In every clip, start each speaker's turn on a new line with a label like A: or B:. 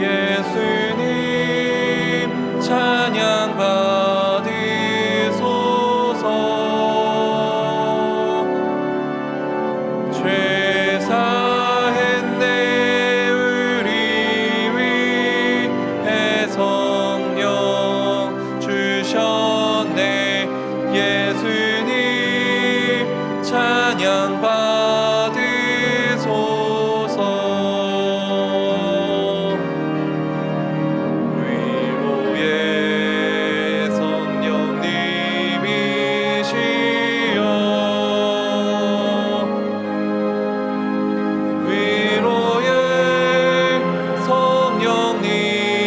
A: 예수님 찬양 받으소서. 죄 사했네 우리 위해 성령 주셨네. 예수님 찬양 받으소서. 위로의 성령님이시여, 위로의 성령님이시여,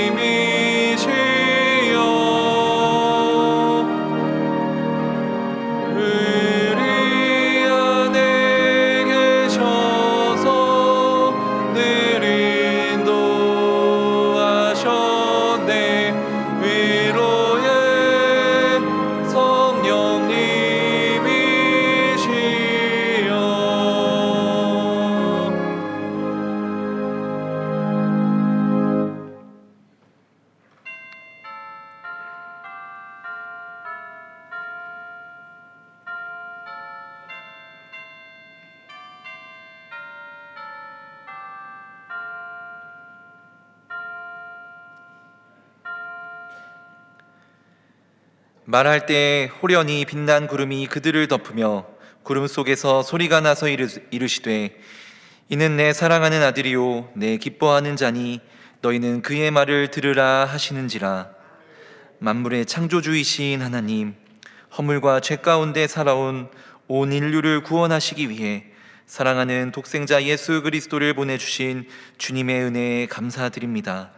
A: 우리 안에 계셔서 늘 인도하셨네. 위로의 성령님이시여. 말할 때 호련히 빛난 구름이 그들을 덮으며 구름 속에서 소리가 나서 이르시되 이는 내 사랑하는 아들이요 내 기뻐하는 자니 너희는 그의 말을 들으라 하시는지라. 만물의 창조주이신 하나님, 허물과 죄 가운데 살아온 온 인류를 구원하시기 위해 사랑하는 독생자 예수 그리스도를 보내주신 주님의 은혜에 감사드립니다.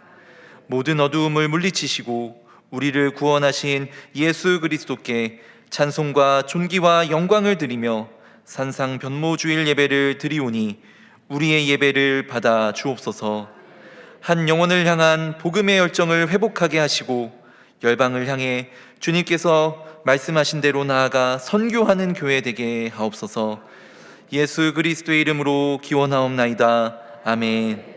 A: 모든 어두움을 물리치시고 우리를 구원하신 예수 그리스도께 찬송과 존귀와 영광을 드리며 산상변모주일 예배를 드리오니 우리의 예배를 받아 주옵소서. 한 영혼을 향한 복음의 열정을 회복하게 하시고 열방을 향해 주님께서 말씀하신 대로 나아가 선교하는 교회 되게 하옵소서. 예수 그리스도의 이름으로 기원하옵나이다. 아멘.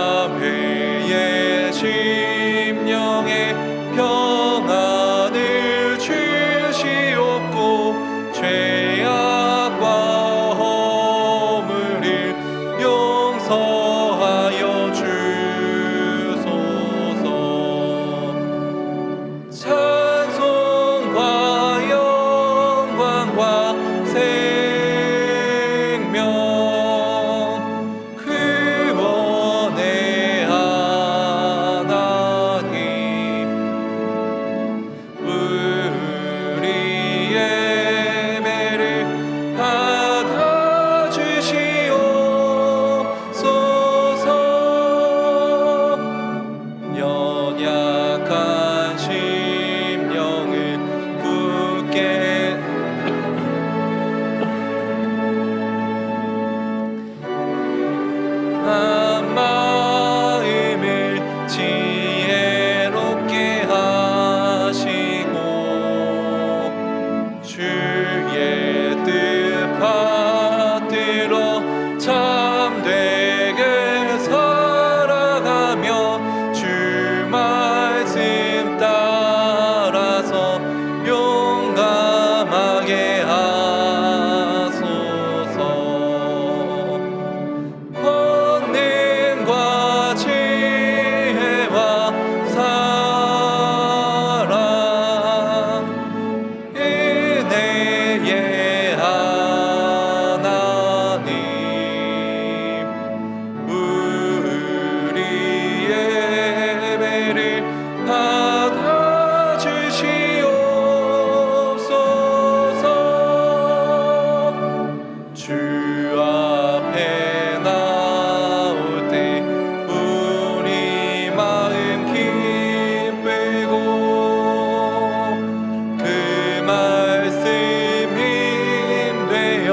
A: 자매의 심령에 평안을 주시옵고 죄악과 허물을 용서하여 주소서. 찬송과 영광과 생명 구원의 하나님, 우리의 예배를 받아주시옵소서. 연약한 심령을 굳게 한 마음을 지혜롭게 하시고 주의 뜻 받들어 참되게 살아가며 주 말씀 따라서 용감하게 하소서. 권능과 지혜와 사랑 은혜의 하나님, 우리의 예배를 받아주시옵소서. 주 앞에 나올 때 우리 마음 기쁘고 그 말씀 힘되어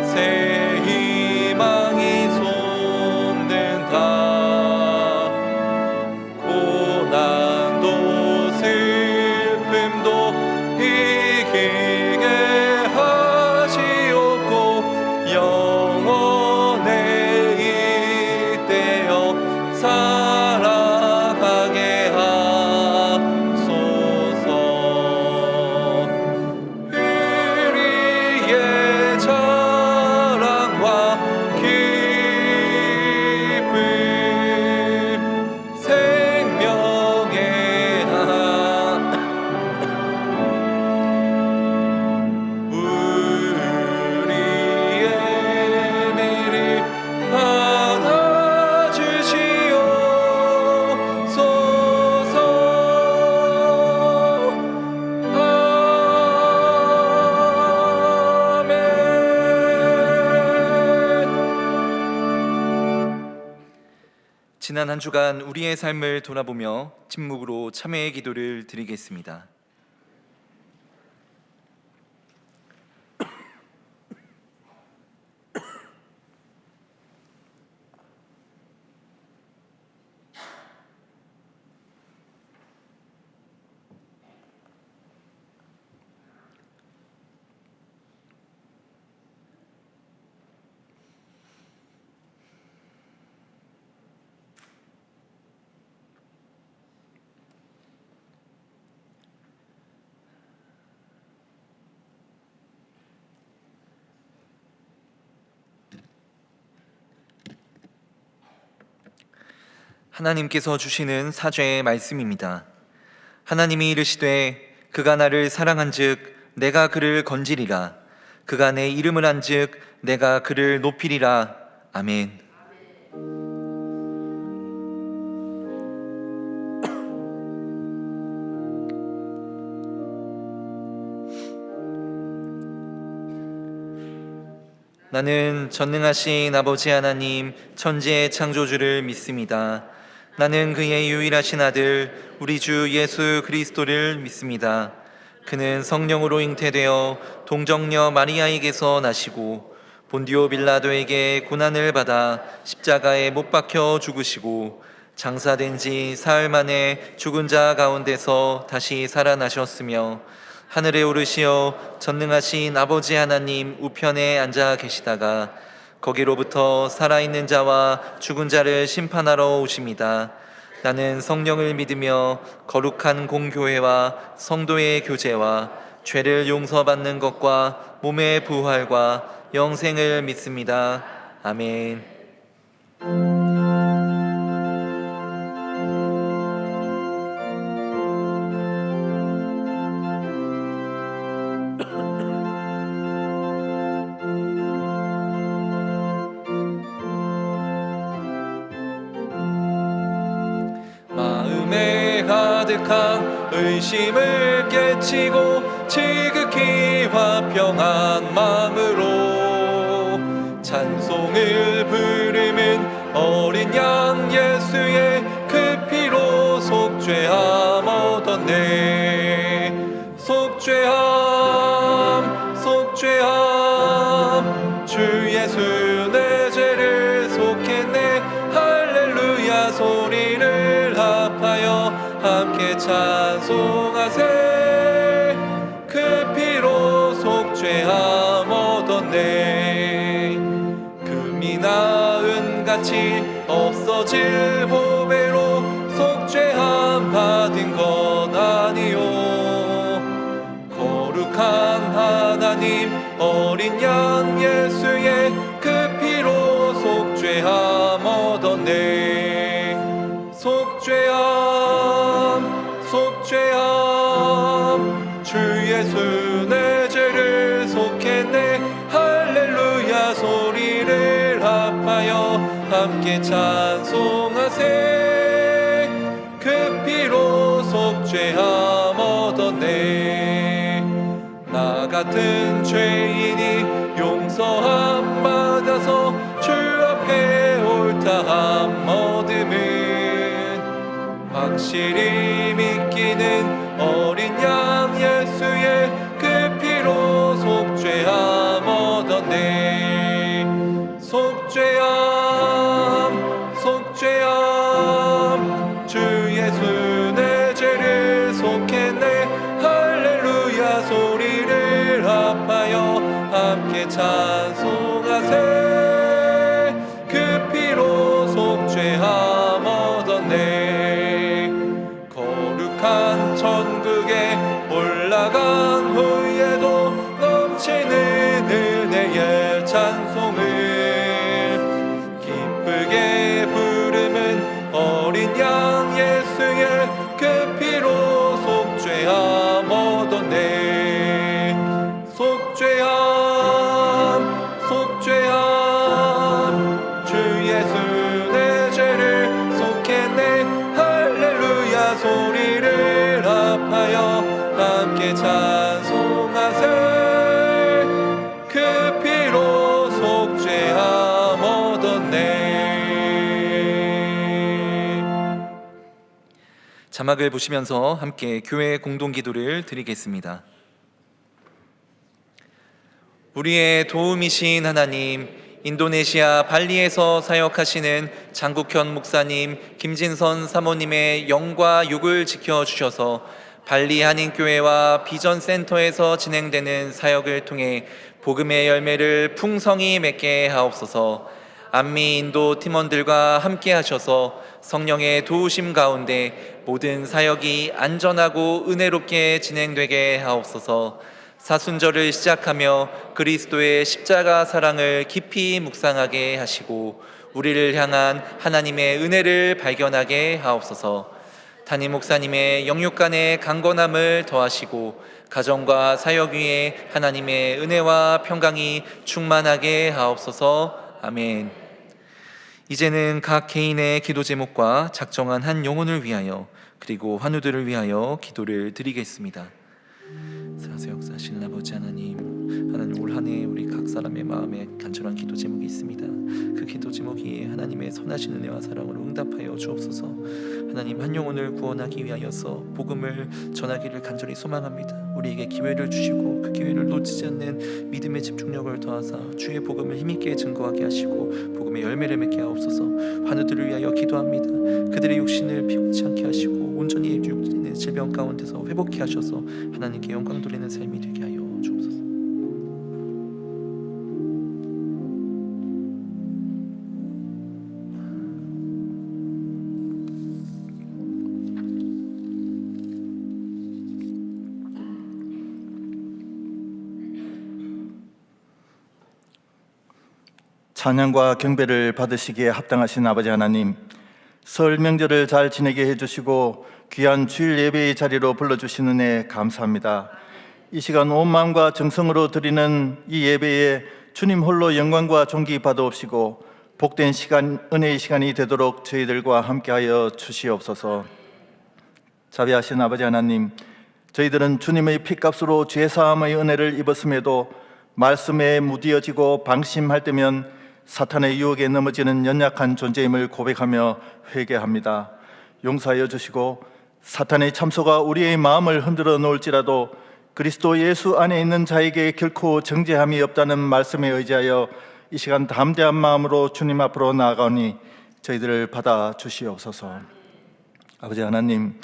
A: 새 희망이 솟는다. 고난도 슬픔도 이기게 하시옵고 영원에 잇대어 살아가게 하소서. 우리의 자랑과 기쁨 생명의 우리의 예배를 받아주시옵소서. 아멘. 지난 한 주간 우리의 삶을 돌아보며 침묵으로 참회의 기도를 드리겠습니다. 하나님께서 주시는 사죄의 말씀입니다. 하나님이 이르시되 그가 나를 사랑한즉 내가 그를 건지리라. 그가 내 이름을 안즉 내가 그를 높이리라. 아멘. 나는 전능하신 아버지 하나님 천지의 창조주를 믿습니다. 나는 그의 유일하신 아들 우리 주 예수 그리스도를 믿습니다. 그는 성령으로 잉태되어 동정녀 마리아에게서 나시고 본디오 빌라도에게 고난을 받아 십자가에 못 박혀 죽으시고 장사된 지 사흘 만에 죽은 자 가운데서 다시 살아나셨으며 하늘에 오르시어 전능하신 아버지 하나님 우편에 앉아 계시다가 거기로부터 살아있는 자와 죽은 자를 심판하러 오십니다. 나는 성령을 믿으며 거룩한 공교회와 성도의 교제와 죄를 용서받는 것과 몸의 부활과 영생을 믿습니다. 아멘. 마음에 가득한 의심을 깨치고 지극히 화평한 마음으로 찬송을 부르는 어린 양 예수의 그 피로 속죄함 얻었네. 속죄함 속죄함 주 예수 내 죄를 속했네. 할렐루야 소리를 합하여 함께 찬송하세. 그 피로 속죄함 얻었네. 금이나 은같이 없어질 보배로 속죄함 받은 것 아니요. 거룩한 하나님 어린 양 예수의 그 피로 속죄함 얻었네. 속죄함 속죄함 주 예수 내 죄를 속했네. 할렐루야 소리를 합하여 함께 찬송하세. 그 피로 속죄함 얻었네. 나 같은 죄인이 용서함 받아서 주 앞에 옳다함 얻음은 확실히 믿기는 어린 양 예수의 그 피로 속죄함 얻었네. 속죄함 속죄함 주 예수 내 죄를 속했네. 할렐루야 소리를 합하여 함께 찬송하세. 그 피로 속죄함 얻었네. 거룩한 천국에 올라간 후에도 넘치는 은혜의 찬송을 기쁘게 부르는 어린 양 예수의 그 피로 속죄함 얻었네. 속죄함 속죄함 주 예수 내 죄를 속했네. 할렐루야 소리를 합하여 함께 찬송하세. 그 피로 속죄함 얻었네. 자막을 보시면서 함께 교회 공동기도를 드리겠습니다. 우리의 도움이신 하나님, 인도네시아 발리에서 사역하시는 장국현 목사님, 김진선 사모님의 영과 육을 지켜주셔서 발리 한인교회와 비전센터에서 진행되는 사역을 통해 복음의 열매를 풍성히 맺게 하옵소서. 안미 인도 팀원들과 함께 하셔서 성령의 도우심 가운데 모든 사역이 안전하고 은혜롭게 진행되게 하옵소서. 사순절을 시작하며 그리스도의 십자가 사랑을 깊이 묵상하게 하시고 우리를 향한 하나님의 은혜를 발견하게 하옵소서. 담임 목사님의 영육간의 강건함을 더하시고 가정과 사역 위에 하나님의 은혜와 평강이 충만하게 하옵소서. 아멘. 이제는 각 개인의 기도 제목과 작정한 한 영혼을 위하여 그리고 환우들을 위하여 기도를 드리겠습니다. 살아서 역사하시는 아버지 하나님, 올 한 해 우리 각 사람의 마음에 간절한 기도 제목이 있습니다. 그 기도 제목이 하나님의 선하신 은혜와 사랑으로 응답하여 주옵소서. 하나님, 한 영혼을 구원하기 위하여서 복음을 전하기를 간절히 소망합니다. 우리에게 기회를 주시고 그 기회를 놓치지 않는 믿음의 집중력을 더하사 주의 복음을 힘있게 증거하게 하시고 복음의 열매를 맺게 하옵소서. 환우들을 위하여 기도합니다. 그들의 육신을 피곤치 않게 하시고 온전히 육신의 질병 가운데서 회복케 하셔서 하나님께 영광 돌리는 삶이 되게 하여 주옵소서.
B: 찬양과 경배를 받으시기에 합당하신 아버지 하나님, 설 명절을 잘 지내게 해주시고 귀한 주일 예배의 자리로 불러주신 은혜 감사합니다. 이 시간 온 마음과 정성으로 드리는 이 예배에 주님 홀로 영광과 존귀 받아옵시고 복된 시간, 은혜의 시간이 되도록 저희들과 함께하여 주시옵소서. 자비하신 아버지 하나님, 저희들은 주님의 피값으로 죄사함의 은혜를 입었음에도 말씀에 무디어지고 방심할 때면 사탄의 유혹에 넘어지는 연약한 존재임을 고백하며 회개합니다. 용서하여 주시고 사탄의 참소가 우리의 마음을 흔들어 놓을지라도 그리스도 예수 안에 있는 자에게 결코 정죄함이 없다는 말씀에 의지하여 이 시간 담대한 마음으로 주님 앞으로 나아가니 저희들을 받아 주시옵소서. 아버지 하나님,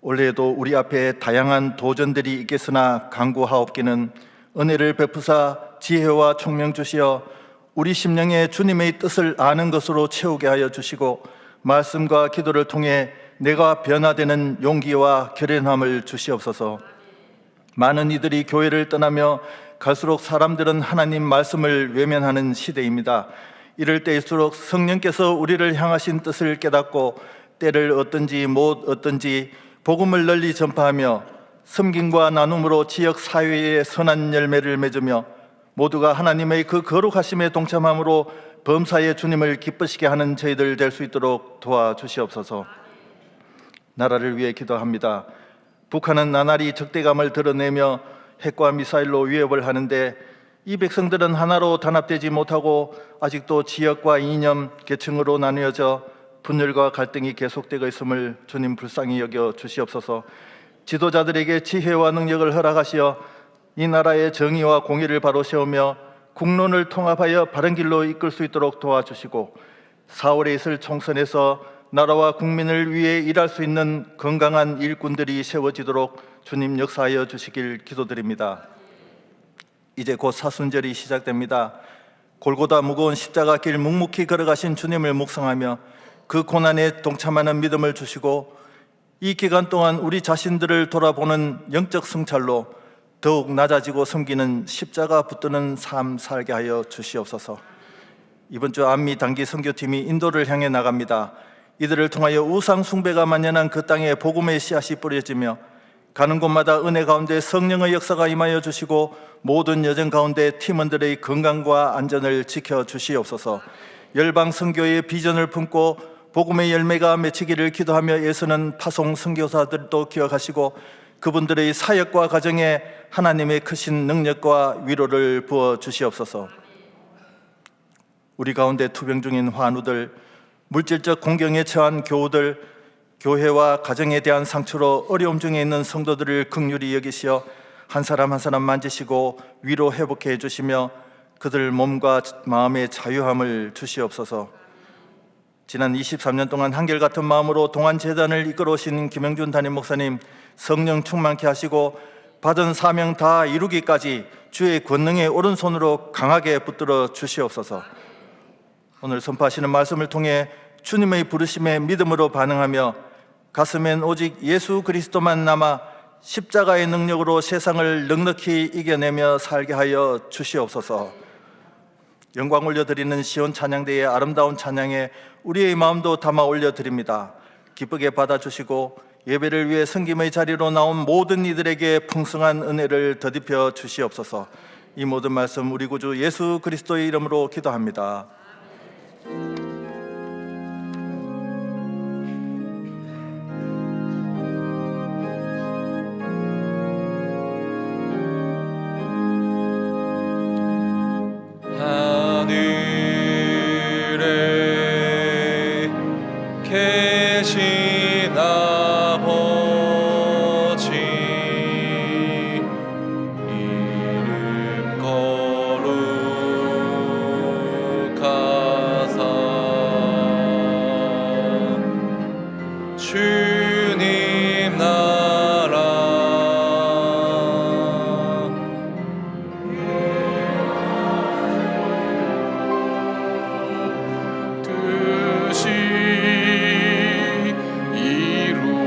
B: 올해에도 우리 앞에 다양한 도전들이 있겠으나 강구하옵기는 은혜를 베푸사 지혜와 총명 주시어 우리 심령에 주님의 뜻을 아는 것으로 채우게 하여 주시고 말씀과 기도를 통해 내가 변화되는 용기와 결연함을 주시옵소서. 많은 이들이 교회를 떠나며 갈수록 사람들은 하나님 말씀을 외면하는 시대입니다. 이럴 때일수록 성령께서 우리를 향하신 뜻을 깨닫고 때를 얻든지 못 얻든지 복음을 널리 전파하며 섬김과 나눔으로 지역 사회에 선한 열매를 맺으며 모두가 하나님의 그 거룩하심에 동참함으로 범사의 주님을 기쁘시게 하는 저희들 될 수 있도록 도와주시옵소서. 나라를 위해 기도합니다. 북한은 나날이 적대감을 드러내며 핵과 미사일로 위협을 하는데 이 백성들은 하나로 단합되지 못하고 아직도 지역과 이념, 계층으로 나뉘어져 분열과 갈등이 계속되고 있음을 주님 불쌍히 여겨 주시옵소서. 지도자들에게 지혜와 능력을 허락하시어 이 나라의 정의와 공의를 바로 세우며 국론을 통합하여 바른 길로 이끌 수 있도록 도와주시고 4월에 있을 총선에서 나라와 국민을 위해 일할 수 있는 건강한 일꾼들이 세워지도록 주님 역사하여 주시길 기도드립니다. 이제 곧 사순절이 시작됩니다. 골고다 무거운 십자가 길 묵묵히 걸어가신 주님을 묵상하며 그 고난에 동참하는 믿음을 주시고 이 기간 동안 우리 자신들을 돌아보는 영적 성찰로 더욱 낮아지고 섬기는 십자가 붙드는 삶 살게 하여 주시옵소서. 이번 주 안미 단기 선교팀이 인도를 향해 나갑니다. 이들을 통하여 우상 숭배가 만연한 그 땅에 복음의 씨앗이 뿌려지며 가는 곳마다 은혜 가운데 성령의 역사가 임하여 주시고 모든 여정 가운데 팀원들의 건강과 안전을 지켜 주시옵소서. 열방 선교의 비전을 품고 복음의 열매가 맺히기를 기도하며 애쓰는 파송 선교사들도 기억하시고 그분들의 사역과 가정에 하나님의 크신 능력과 위로를 부어 주시옵소서. 우리 가운데 투병 중인 환우들, 물질적 공경에 처한 교우들, 교회와 가정에 대한 상처로 어려움 중에 있는 성도들을 긍휼히 여기시어 한 사람 한 사람 만지시고 위로 회복해 주시며 그들 몸과 마음의 자유함을 주시옵소서. 지난 23년 동안 한결같은 마음으로 동안재단을 이끌어 오신 김영준 담임 목사님 성령 충만케 하시고 받은 사명 다 이루기까지 주의 권능의 오른손으로 강하게 붙들어 주시옵소서. 오늘 선포하시는 말씀을 통해 주님의 부르심에 믿음으로 반응하며 가슴엔 오직 예수 그리스도만 남아 십자가의 능력으로 세상을 넉넉히 이겨내며 살게 하여 주시옵소서. 영광 올려드리는 시온 찬양대의 아름다운 찬양에 우리의 마음도 담아 올려드립니다. 기쁘게 받아주시고 예배를 위해 섬김의 자리로 나온 모든 이들에게 풍성한 은혜를 더딥혀 주시옵소서. 이 모든 말씀 우리 구주 예수 그리스도의 이름으로 기도합니다.
A: 하늘에 계신 아버지 이름 거룩하사 주님 나라 뜻이 이루어지이다.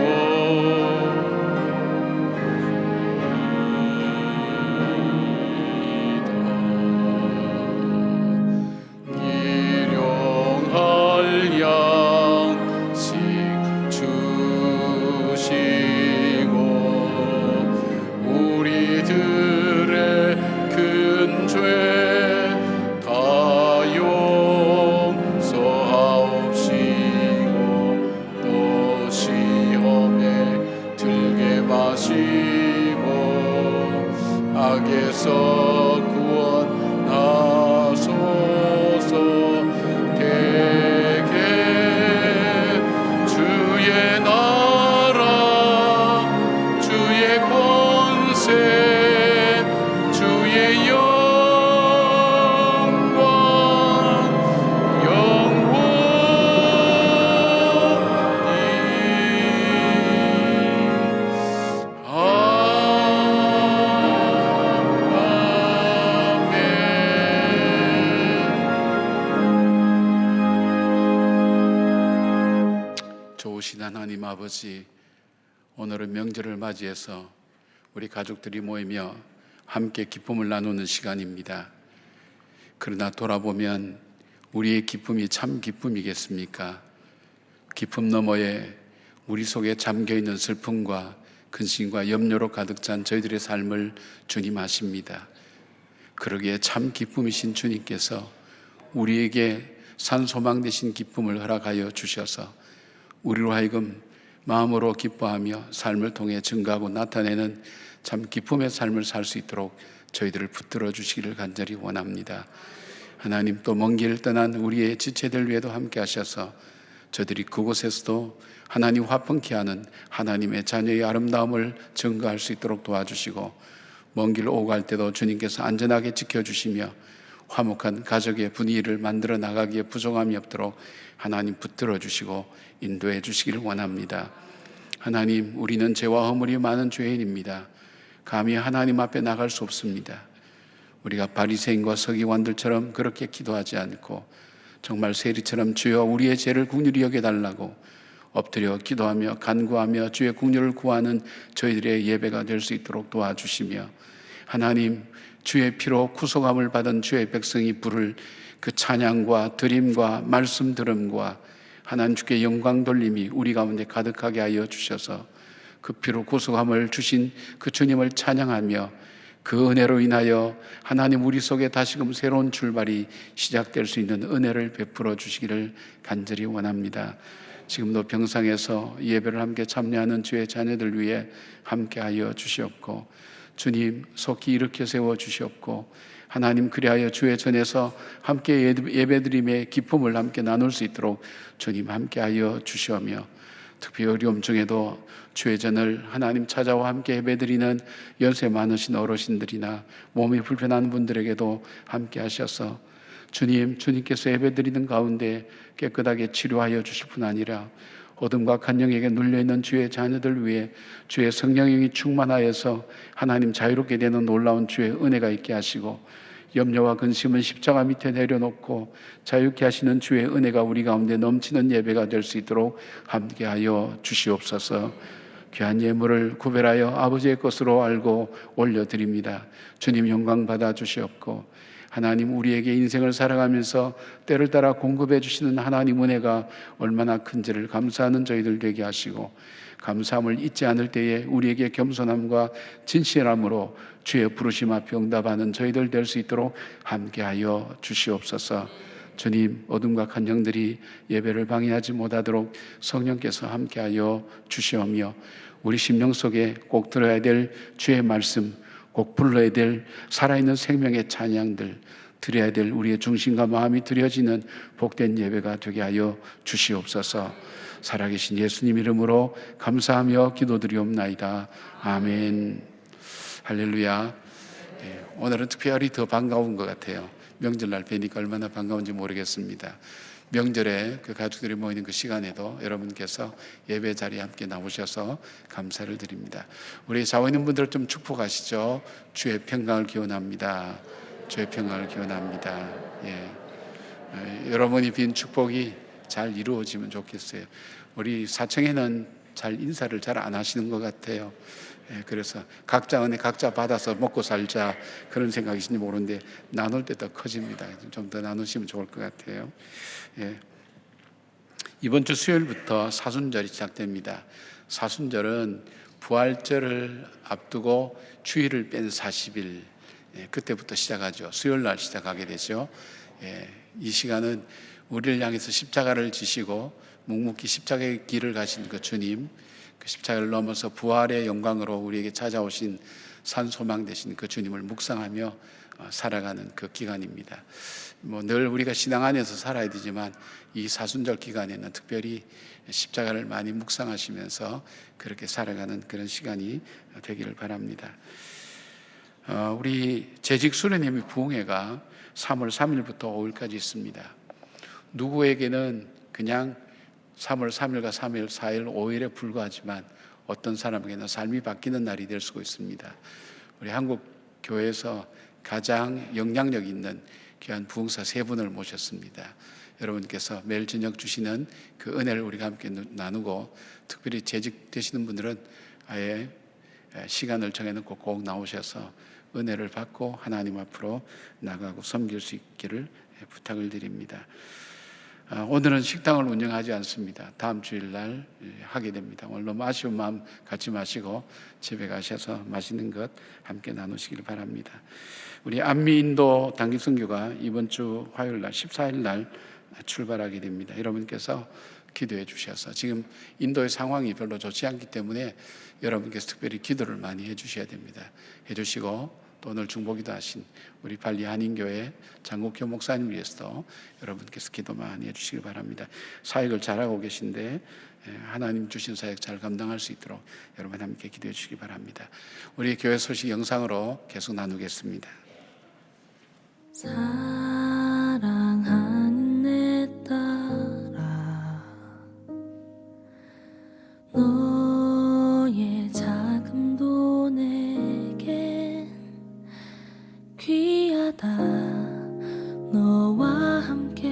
C: 속에서 구원하소서. 대개 주의 나라 주의 권세 주의 영광 좋으신 하나님 아버지, 오늘은 명절을 맞이해서 우리 가족들이 모이며 함께 기쁨을 나누는 시간입니다. 그러나 돌아보면 우리의 기쁨이 참 기쁨이겠습니까? 기쁨 너머에 우리 속에 잠겨있는 슬픔과 근심과 염려로 가득 찬 저희들의 삶을 주님 아십니다. 그러기에 참 기쁨이신 주님께서 우리에게 산소망 되신 기쁨을 허락하여 주셔서 우리로 하여금 마음으로 기뻐하며 삶을 통해 증가하고 나타내는 참 기쁨의 삶을 살 수 있도록 저희들을 붙들어 주시기를 간절히 원합니다. 하나님, 또 먼 길 떠난 우리의 지체들 위에도 함께 하셔서 저들이 그곳에서도 하나님 화평케 하는 하나님의 자녀의 아름다움을 증거할 수 있도록 도와주시고, 먼 길 오고 갈 때도 주님께서 안전하게 지켜주시며 화목한 가족의 분위기를 만들어 나가기에 부족함이 없도록 하나님 붙들어 주시고 인도해 주시기를 원합니다. 하나님, 우리는 죄와 허물이 많은 죄인입니다. 감히 하나님 앞에 나갈 수 없습니다. 우리가 바리새인과 서기관들처럼 그렇게 기도하지 않고 정말 세리처럼 주여 우리의 죄를 긍휼히 여겨달라고 엎드려 기도하며 간구하며 주의 긍휼을 구하는 저희들의 예배가 될 수 있도록 도와주시며, 하나님, 주의 피로 구속함을 받은 주의 백성이 부를 그 찬양과 드림과 말씀 들음과 하나님 주께 영광 돌림이 우리 가운데 가득하게 하여 주셔서 그 피로 구속함을 주신 그 주님을 찬양하며 그 은혜로 인하여 하나님 우리 속에 다시금 새로운 출발이 시작될 수 있는 은혜를 베풀어 주시기를 간절히 원합니다. 지금도 병상에서 예배를 함께 참여하는 주의 자녀들 위해 함께하여 주시옵고, 주님 속히 일으켜 세워 주시옵고, 하나님 그리하여 주의 전에서 함께 예배드림의 기쁨을 함께 나눌 수 있도록 주님 함께하여 주시오며, 특히 어려움 중에도 주의 전을 하나님 찾아와 함께 예배드리는 연세 많으신 어르신들이나 몸이 불편한 분들에게도 함께 하셔서 주님께서 예배드리는 가운데 깨끗하게 치료하여 주실 뿐 아니라 어둠과 간영에게 눌려있는 주의 자녀들 위해 주의 성령이 충만하여서 하나님 자유롭게 되는 놀라운 주의 은혜가 있게 하시고, 염려와 근심은 십자가 밑에 내려놓고 자유케 하시는 주의 은혜가 우리 가운데 넘치는 예배가 될 수 있도록 함께하여 주시옵소서. 귀한 예물을 구별하여 아버지의 것으로 알고 올려드립니다. 주님 영광 받아 주시옵고, 하나님 우리에게 인생을 살아가면서 때를 따라 공급해 주시는 하나님 은혜가 얼마나 큰지를 감사하는 저희들 되게 하시고, 감사함을 잊지 않을 때에 우리에게 겸손함과 진실함으로 주의 부르심 앞에 응답하는 저희들 될 수 있도록 함께하여 주시옵소서. 주님, 어둠과 간영들이 예배를 방해하지 못하도록 성령께서 함께하여 주시오며, 우리 심령 속에 꼭 들어야 될 주의 말씀, 꼭 불러야 될 살아있는 생명의 찬양들, 드려야 될 우리의 중심과 마음이 드려지는 복된 예배가 되게 하여 주시옵소서. 살아계신 예수님 이름으로 감사하며 기도드리옵나이다. 아멘. 할렐루야. 네, 오늘은 특별히 더 반가운 것 같아요. 명절날 뵈니까 얼마나 반가운지 모르겠습니다. 명절에 그 가족들이 모이는 그 시간에도 여러분께서 예배 자리에 함께 나오셔서 감사를 드립니다. 우리 자고 있는 분들 좀 축복하시죠. 주의 평강을 기원합니다. 주의 평강을 기원합니다. 여러분이 빈 축복이 잘 이루어지면 좋겠어요. 우리 사청에는 잘 인사를 잘 안 하시는 것 같아요. 그래서 각자 은혜 각자 받아서 먹고 살자 그런 생각이신지 모르는데 나눌 때 더 커집니다. 좀 더 나누시면 좋을 것 같아요. 이번 주 수요일부터 사순절이 시작됩니다. 사순절은 부활절을 앞두고 주일을 뺀 40일, 그때부터 시작하죠. 수요일 날 시작하게 되죠. 이 시간은 우리를 향해서 십자가를 지시고 묵묵히 십자가의 길을 가신 그 주님, 그 십자가를 넘어서 부활의 영광으로 우리에게 찾아오신 산소망 되신 그 주님을 묵상하며 살아가는 그 기간입니다. 늘 우리가 신앙 안에서 살아야 되지만 이 사순절 기간에는 특별히 십자가를 많이 묵상하시면서 그렇게 살아가는 그런 시간이 되기를 바랍니다. 우리 재직 수련회의 부흥회가 3월 3일부터 5일까지 있습니다. 누구에게는 그냥 3월 3일과 3일, 4일, 5일에 불과하지만 어떤 사람에게는 삶이 바뀌는 날이 될 수가 있습니다. 우리 한국 교회에서 가장 영향력 있는 귀한 부흥사 3분을 모셨습니다. 여러분께서 매일 저녁 주시는 그 은혜를 우리가 함께 나누고, 특별히 재직되시는 분들은 아예 시간을 정해놓고 꼭 나오셔서 은혜를 받고 하나님 앞으로 나가고 섬길 수 있기를 부탁을 드립니다. 오늘은 식당을 운영하지 않습니다. 다음 주일날 하게 됩니다. 오늘 너무 아쉬운 마음 갖지 마시고 집에 가셔서 맛있는 것 함께 나누시길 바랍니다. 우리 안미인도 단기 선교가 이번 주 화요일날 14일날 출발하게 됩니다. 여러분께서 기도해 주셔서, 지금 인도의 상황이 별로 좋지 않기 때문에 여러분께서 특별히 기도를 많이 해 주셔야 됩니다. 해 주시고, 또 오늘 중보기도 하신 우리 발리 한인교회 장국효 목사님 위해서도 여러분께서 기도 많이 해주시기 바랍니다. 사역을 잘하고 계신데 하나님 주신 사역 잘 감당할 수 있도록 여러분 함께 기도해 주시기 바랍니다. 우리 교회 소식 영상으로 계속 나누겠습니다.
D: 사랑하는 내 딸아, 너의 자금도 내겐 귀하다. 너와 함께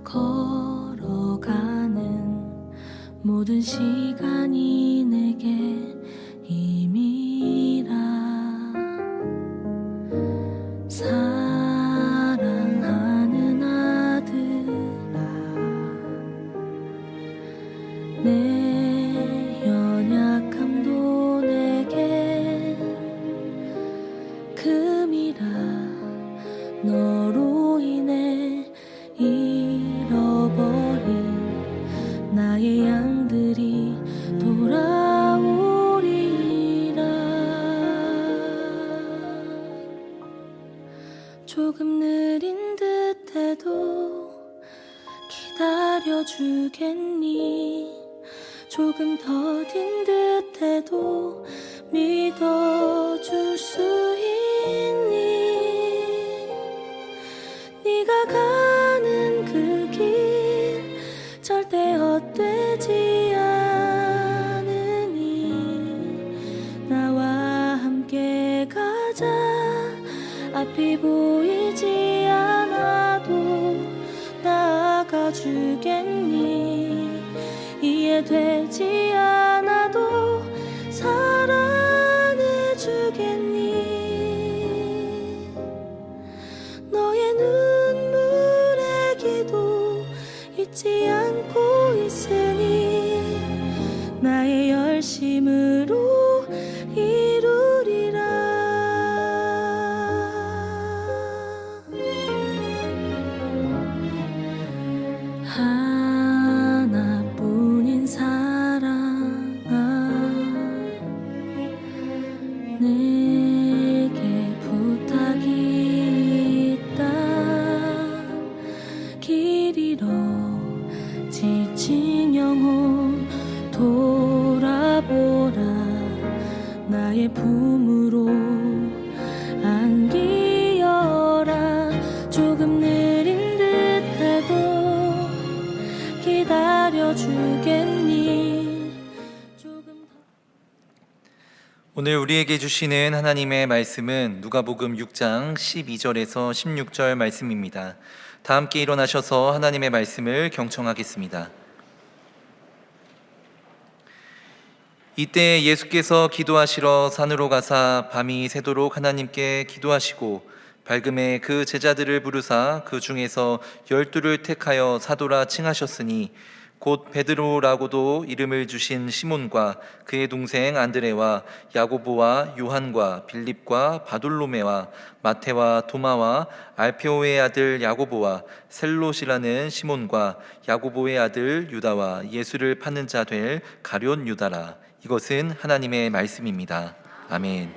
D: 걸어가는 모든 시간이 내게 힘이라. 사랑하는 아들아, 내 연약함도 내게 금이라. 너로 인해 잃어버린 나의 양들이 돌아오리라. 조금 느린 듯해도 기다려주겠니? 조금 더딘 듯해도 믿어줄 수 있니? 네가 가는 그 길 절대 헛되지 않으니 나와 함께 가자. 앞이 보이지 않아도 나아가 주겠니? 이해되지 않아도 사랑해 주겠니? 너의 눈물의 기도 잊지 않고 있으니 나의 열심으로 이루리라. 하나뿐인 사랑아, 내게 부탁이 있다. 길 잃어 지친 영혼 돌아보라. 나의 품으로 안기어라. 조금 느린 듯해도 기다려주겠니? 조금 더.
A: 오늘 우리에게 주시는 하나님의 말씀은 누가복음 6장 12절에서 16절 말씀입니다. 다 함께 일어나셔서 하나님의 말씀을 경청하겠습니다. 이때 예수께서 기도하시러 산으로 가사 밤이 새도록 하나님께 기도하시고 밝음에 그 제자들을 부르사 그 중에서 12를 택하여 사도라 칭하셨으니 곧 베드로라고도 이름을 주신 시몬과 그의 동생 안드레와 야고보와 요한과 빌립과 바돌로메와 마테와 도마와 알페오의 아들 야고보와 셀롯이라는 시몬과 야고보의 아들 유다와 예수를 파는 자 될 가룟 유다라. 이것은 하나님의 말씀입니다. 아멘.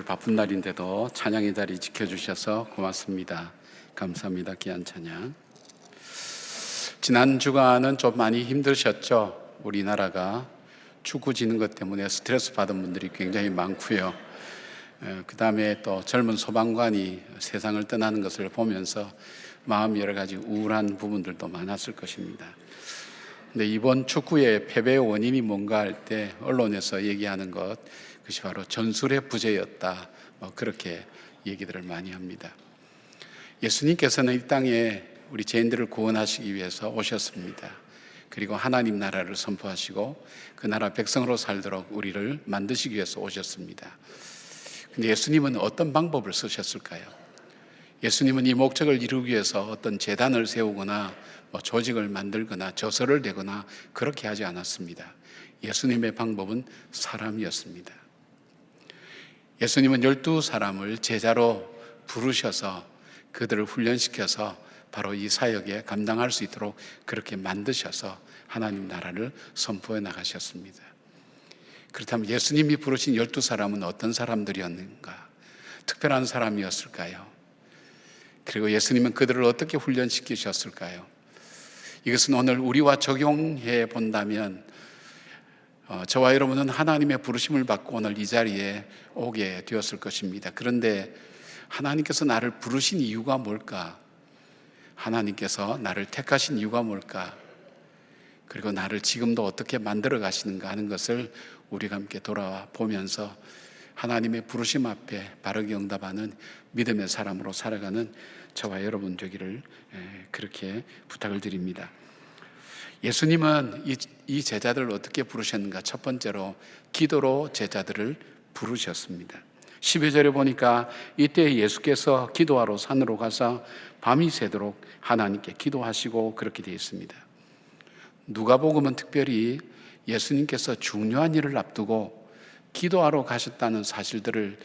C: 오늘 바쁜 날인데도 찬양의 자리 지켜주셔서 고맙습니다. 감사합니다. 귀한 찬양. 지난 주간은 좀 많이 힘드셨죠? 우리나라가 축구 지는 것 때문에 스트레스 받은 분들이 굉장히 많고요. 그 다음에 또 젊은 소방관이 세상을 떠나는 것을 보면서 마음 여러 가지 우울한 부분들도 많았을 것입니다. 근데 이번 축구의 패배의 원인이 뭔가 할 때 언론에서 얘기하는 것, 그것이 바로 전술의 부재였다. 그렇게 얘기들을 많이 합니다. 예수님께서는 이 땅에 우리 죄인들을 구원하시기 위해서 오셨습니다. 그리고 하나님 나라를 선포하시고 그 나라 백성으로 살도록 우리를 만드시기 위해서 오셨습니다. 근데 예수님은 어떤 방법을 쓰셨을까요? 예수님은 이 목적을 이루기 위해서 어떤 제단을 세우거나 조직을 만들거나 저서를 내거나 그렇게 하지 않았습니다. 예수님의 방법은 사람이었습니다. 예수님은 12사람을 제자로 부르셔서 그들을 훈련시켜서 바로 이 사역에 감당할 수 있도록 그렇게 만드셔서 하나님 나라를 선포해 나가셨습니다. 그렇다면 예수님이 부르신 12사람은 어떤 사람들이었는가? 특별한 사람이었을까요? 그리고 예수님은 그들을 어떻게 훈련시키셨을까요? 이것은 오늘 우리와 적용해 본다면 저와 여러분은 하나님의 부르심을 받고 오늘 이 자리에 오게 되었을 것입니다. 그런데 하나님께서 나를 부르신 이유가 뭘까? 하나님께서 나를 택하신 이유가 뭘까? 그리고 나를 지금도 어떻게 만들어 가시는가 하는 것을 우리가 함께 돌아보면서 하나님의 부르심 앞에 바르게 응답하는 믿음의 사람으로 살아가는 저와 여러분 되기를 그렇게 부탁을 드립니다. 예수님은 이 제자들을 어떻게 부르셨는가? 첫 번째로 기도로 제자들을 부르셨습니다. 12절에 보니까 이때 예수께서 기도하러 산으로 가서 밤이 새도록 하나님께 기도하시고 그렇게 되어 있습니다. 누가복음은 특별히 예수님께서 중요한 일을 앞두고 기도하러 가셨다는 사실들을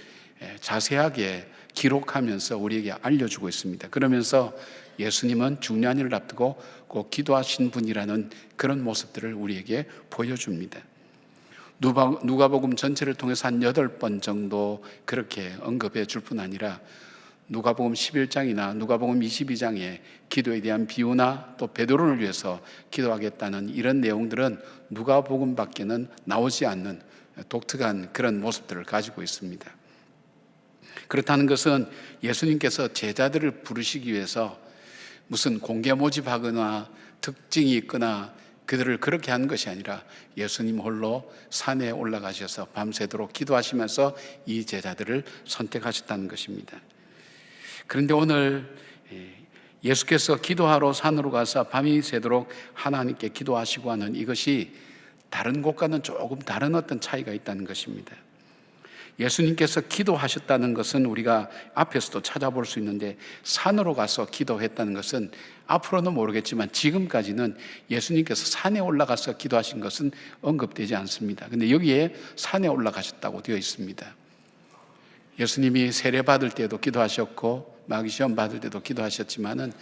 C: 자세하게 기록하면서 우리에게 알려주고 있습니다. 그러면서 예수님은 중요한 일을 앞두고 꼭 기도하신 분이라는 그런 모습들을 우리에게 보여줍니다. 누가복음 전체를 통해서 한 8번 정도 그렇게 언급해 줄 뿐 아니라 누가복음 11장이나 누가복음 22장에 기도에 대한 비유나 또 베드로를 위해서 기도하겠다는 이런 내용들은 누가복음 밖에는 나오지 않는 독특한 그런 모습들을 가지고 있습니다. 그렇다는 것은 예수님께서 제자들을 부르시기 위해서 무슨 공개 모집하거나 특징이 있거나 그들을 그렇게 하는 것이 아니라 예수님 홀로 산에 올라가셔서 밤새도록 기도하시면서 이 제자들을 선택하셨다는 것입니다. 그런데 오늘 예수께서 기도하러 산으로 가서 밤이 새도록 하나님께 기도하시고 하는 이것이 다른 곳과는 조금 다른 어떤 차이가 있다는 것입니다. 예수님께서 기도하셨다는 것은 우리가 앞에서도 찾아볼 수 있는데 산으로 가서 기도했다는 것은 앞으로는 모르겠지만 지금까지는 예수님께서 산에 올라가서 기도하신 것은 언급되지 않습니다. 그런데 여기에 산에 올라가셨다고 되어 있습니다. 예수님이 세례 받을 때도 기도하셨고 마귀 시험 받을 때도 기도하셨지만은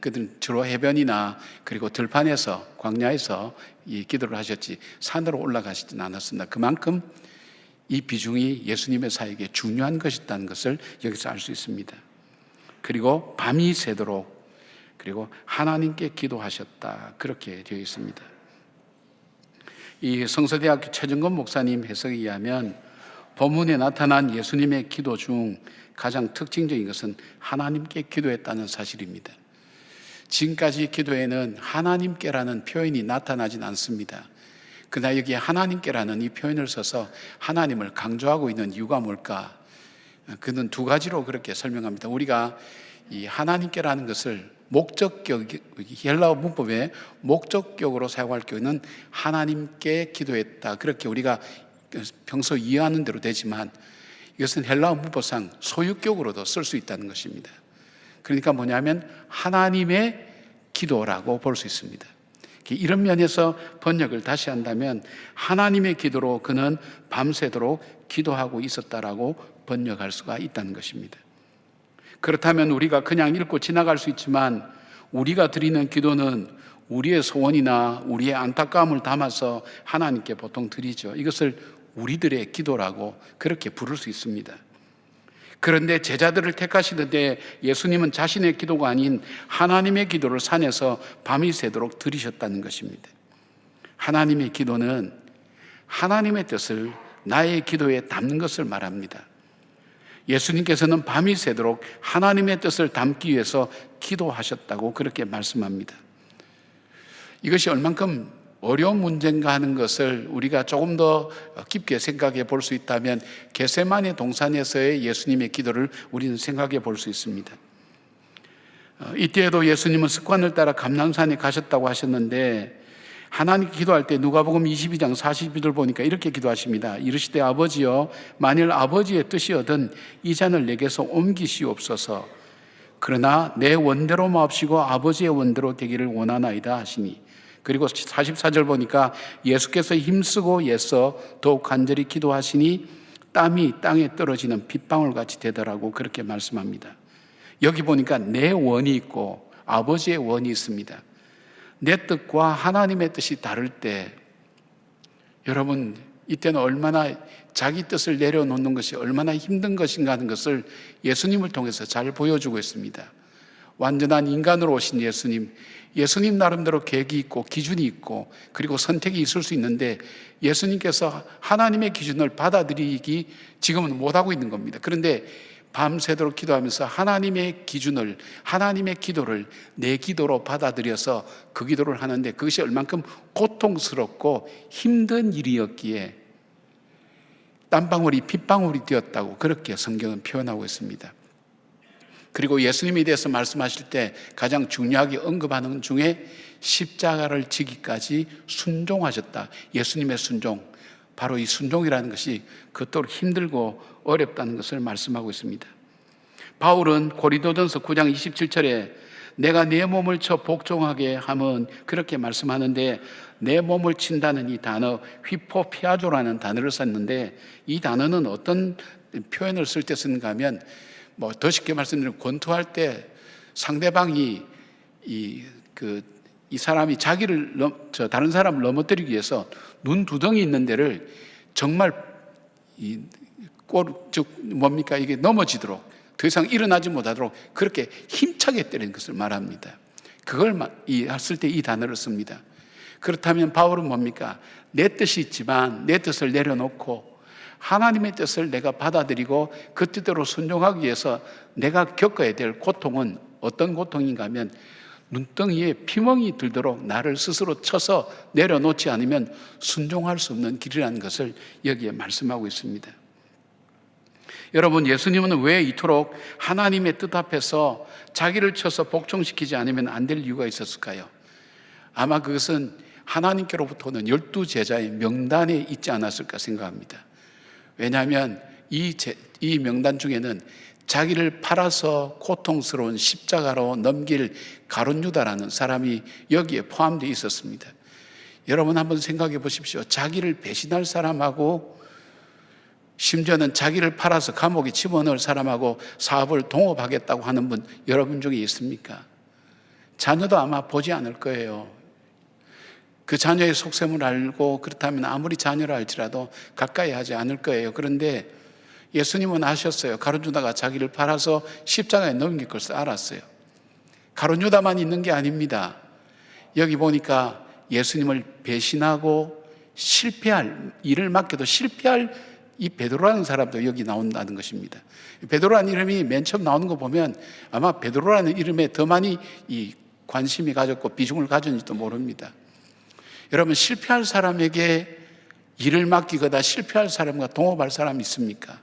C: 그들은 주로 해변이나 그리고 들판에서 광야에서 이 기도를 하셨지 산으로 올라가시진 않았습니다. 그만큼 이 비중이 예수님의 사역에 중요한 것이었다는 것을 여기서 알 수 있습니다. 그리고 밤이 새도록 그리고 하나님께 기도하셨다 그렇게 되어 있습니다. 이 성서대학교 최정건 목사님 해석에 의하면 본문에 나타난 예수님의 기도 중 가장 특징적인 것은 하나님께 기도했다는 사실입니다. 지금까지 기도에는 하나님께라는 표현이 나타나진 않습니다. 그러나 여기에 하나님께라는 이 표현을 써서 하나님을 강조하고 있는 이유가 뭘까? 그는 두 가지로 그렇게 설명합니다. 우리가 이 하나님께라는 것을 목적격, 헬라어 문법에 목적격으로 사용할 경우는 하나님께 기도했다. 그렇게 우리가 평소 이해하는 대로 되지만 이것은 헬라어 문법상 소유격으로도 쓸 수 있다는 것입니다. 그러니까 뭐냐면 하나님의 기도라고 볼 수 있습니다. 이런 면에서 번역을 다시 한다면 하나님의 기도로 그는 밤새도록 기도하고 있었다라고 번역할 수가 있다는 것입니다. 그렇다면 우리가 그냥 읽고 지나갈 수 있지만 우리가 드리는 기도는 우리의 소원이나 우리의 안타까움을 담아서 하나님께 보통 드리죠. 이것을 우리들의 기도라고 그렇게 부를 수 있습니다. 그런데 제자들을 택하시는데 예수님은 자신의 기도가 아닌 하나님의 기도를 산에서 밤이 새도록 들이셨다는 것입니다. 하나님의 기도는 하나님의 뜻을 나의 기도에 담는 것을 말합니다. 예수님께서는 밤이 새도록 하나님의 뜻을 담기 위해서 기도하셨다고 그렇게 말씀합니다. 이것이 얼만큼 어려운 문제인가 하는 것을 우리가 조금 더 깊게 생각해 볼 수 있다면 겟세마네 동산에서의 예수님의 기도를 우리는 생각해 볼 수 있습니다. 이때에도 예수님은 습관을 따라 감람산에 가셨다고 하셨는데, 하나님 기도할 때 누가복음 22장 42절 보니까 이렇게 기도하십니다. 이르시되 아버지여, 만일 아버지의 뜻이거든 이 잔을 내게서 옮기시옵소서. 그러나 내 원대로 마옵시고 아버지의 원대로 되기를 원하나이다 하시니. 그리고 44절 보니까 예수께서 힘쓰고 애써 더욱 간절히 기도하시니 땀이 땅에 떨어지는 빗방울 같이 되더라고 그렇게 말씀합니다. 여기 보니까 내 원이 있고 아버지의 원이 있습니다. 내 뜻과 하나님의 뜻이 다를 때 여러분, 이때는 얼마나 자기 뜻을 내려놓는 것이 얼마나 힘든 것인가 하는 것을 예수님을 통해서 잘 보여주고 있습니다. 완전한 인간으로 오신 예수님 나름대로 계획이 있고 기준이 있고 그리고 선택이 있을 수 있는데, 예수님께서 하나님의 기준을 받아들이기 지금은 못하고 있는 겁니다. 그런데 밤새도록 기도하면서 하나님의 기준을, 하나님의 기도를 내 기도로 받아들여서 그 기도를 하는데, 그것이 얼만큼 고통스럽고 힘든 일이었기에 땀방울이 빗방울이 되었다고 그렇게 성경은 표현하고 있습니다. 그리고 예수님에 대해서 말씀하실 때 가장 중요하게 언급하는 중에 십자가를 지기까지 순종하셨다. 예수님의 순종, 바로 이 순종이라는 것이 그토록 힘들고 어렵다는 것을 말씀하고 있습니다. 바울은 고린도전서 9장 27절에 내가 내 몸을 쳐 복종하게 함은 그렇게 말씀하는데, 내 몸을 친다는 이 단어 휘포피아조라는 단어를 썼는데, 이 단어는 어떤 표현을 쓸 때 쓰는가 하면, 더 쉽게 말씀드리면 권투할 때 상대방이 이 사람이 다른 사람을 넘어뜨리기 위해서 눈 두덩이 있는 데를 정말 이게 넘어지도록, 더 이상 일어나지 못하도록 그렇게 힘차게 때리는 것을 말합니다. 그걸 쓸 때 이 단어를 씁니다. 그렇다면 바울은 뭡니까? 내 뜻이 있지만 내 뜻을 내려놓고 하나님의 뜻을 내가 받아들이고 그 뜻대로 순종하기 위해서 내가 겪어야 될 고통은 어떤 고통인가 하면, 눈덩이에 피멍이 들도록 나를 스스로 쳐서 내려놓지 않으면 순종할 수 없는 길이라는 것을 여기에 말씀하고 있습니다. 여러분, 예수님은 왜 이토록 하나님의 뜻 앞에서 자기를 쳐서 복종시키지 않으면 안 될 이유가 있었을까요? 아마 그것은 하나님께로부터는 12제자의 명단에 있지 않았을까 생각합니다. 왜냐하면 이 명단 중에는 자기를 팔아서 고통스러운 십자가로 넘길 가룟 유다라는 사람이 여기에 포함되어 있었습니다. 여러분 한번 생각해 보십시오. 자기를 배신할 사람하고, 심지어는 자기를 팔아서 감옥에 집어넣을 사람하고 사업을 동업하겠다고 하는 분 여러분 중에 있습니까? 자녀도 아마 보지 않을 거예요. 그 자녀의 속셈을 알고 그렇다면 아무리 자녀를 알지라도 가까이 하지 않을 거예요. 그런데 예수님은 아셨어요. 가룟 유다가 자기를 팔아서 십자가에 넘길 것을 알았어요. 가룟 유다만 있는 게 아닙니다. 여기 보니까 예수님을 배신하고 실패할, 일을 맡겨도 실패할 이 베드로라는 사람도 여기 나온다는 것입니다. 베드로라는 이름이 맨 처음 나오는 거 보면 아마 베드로라는 이름에 더 많이 이 관심이 가졌고 비중을 가졌는지도 모릅니다. 여러분, 실패할 사람에게 일을 맡기거나 실패할 사람과 동업할 사람이 있습니까?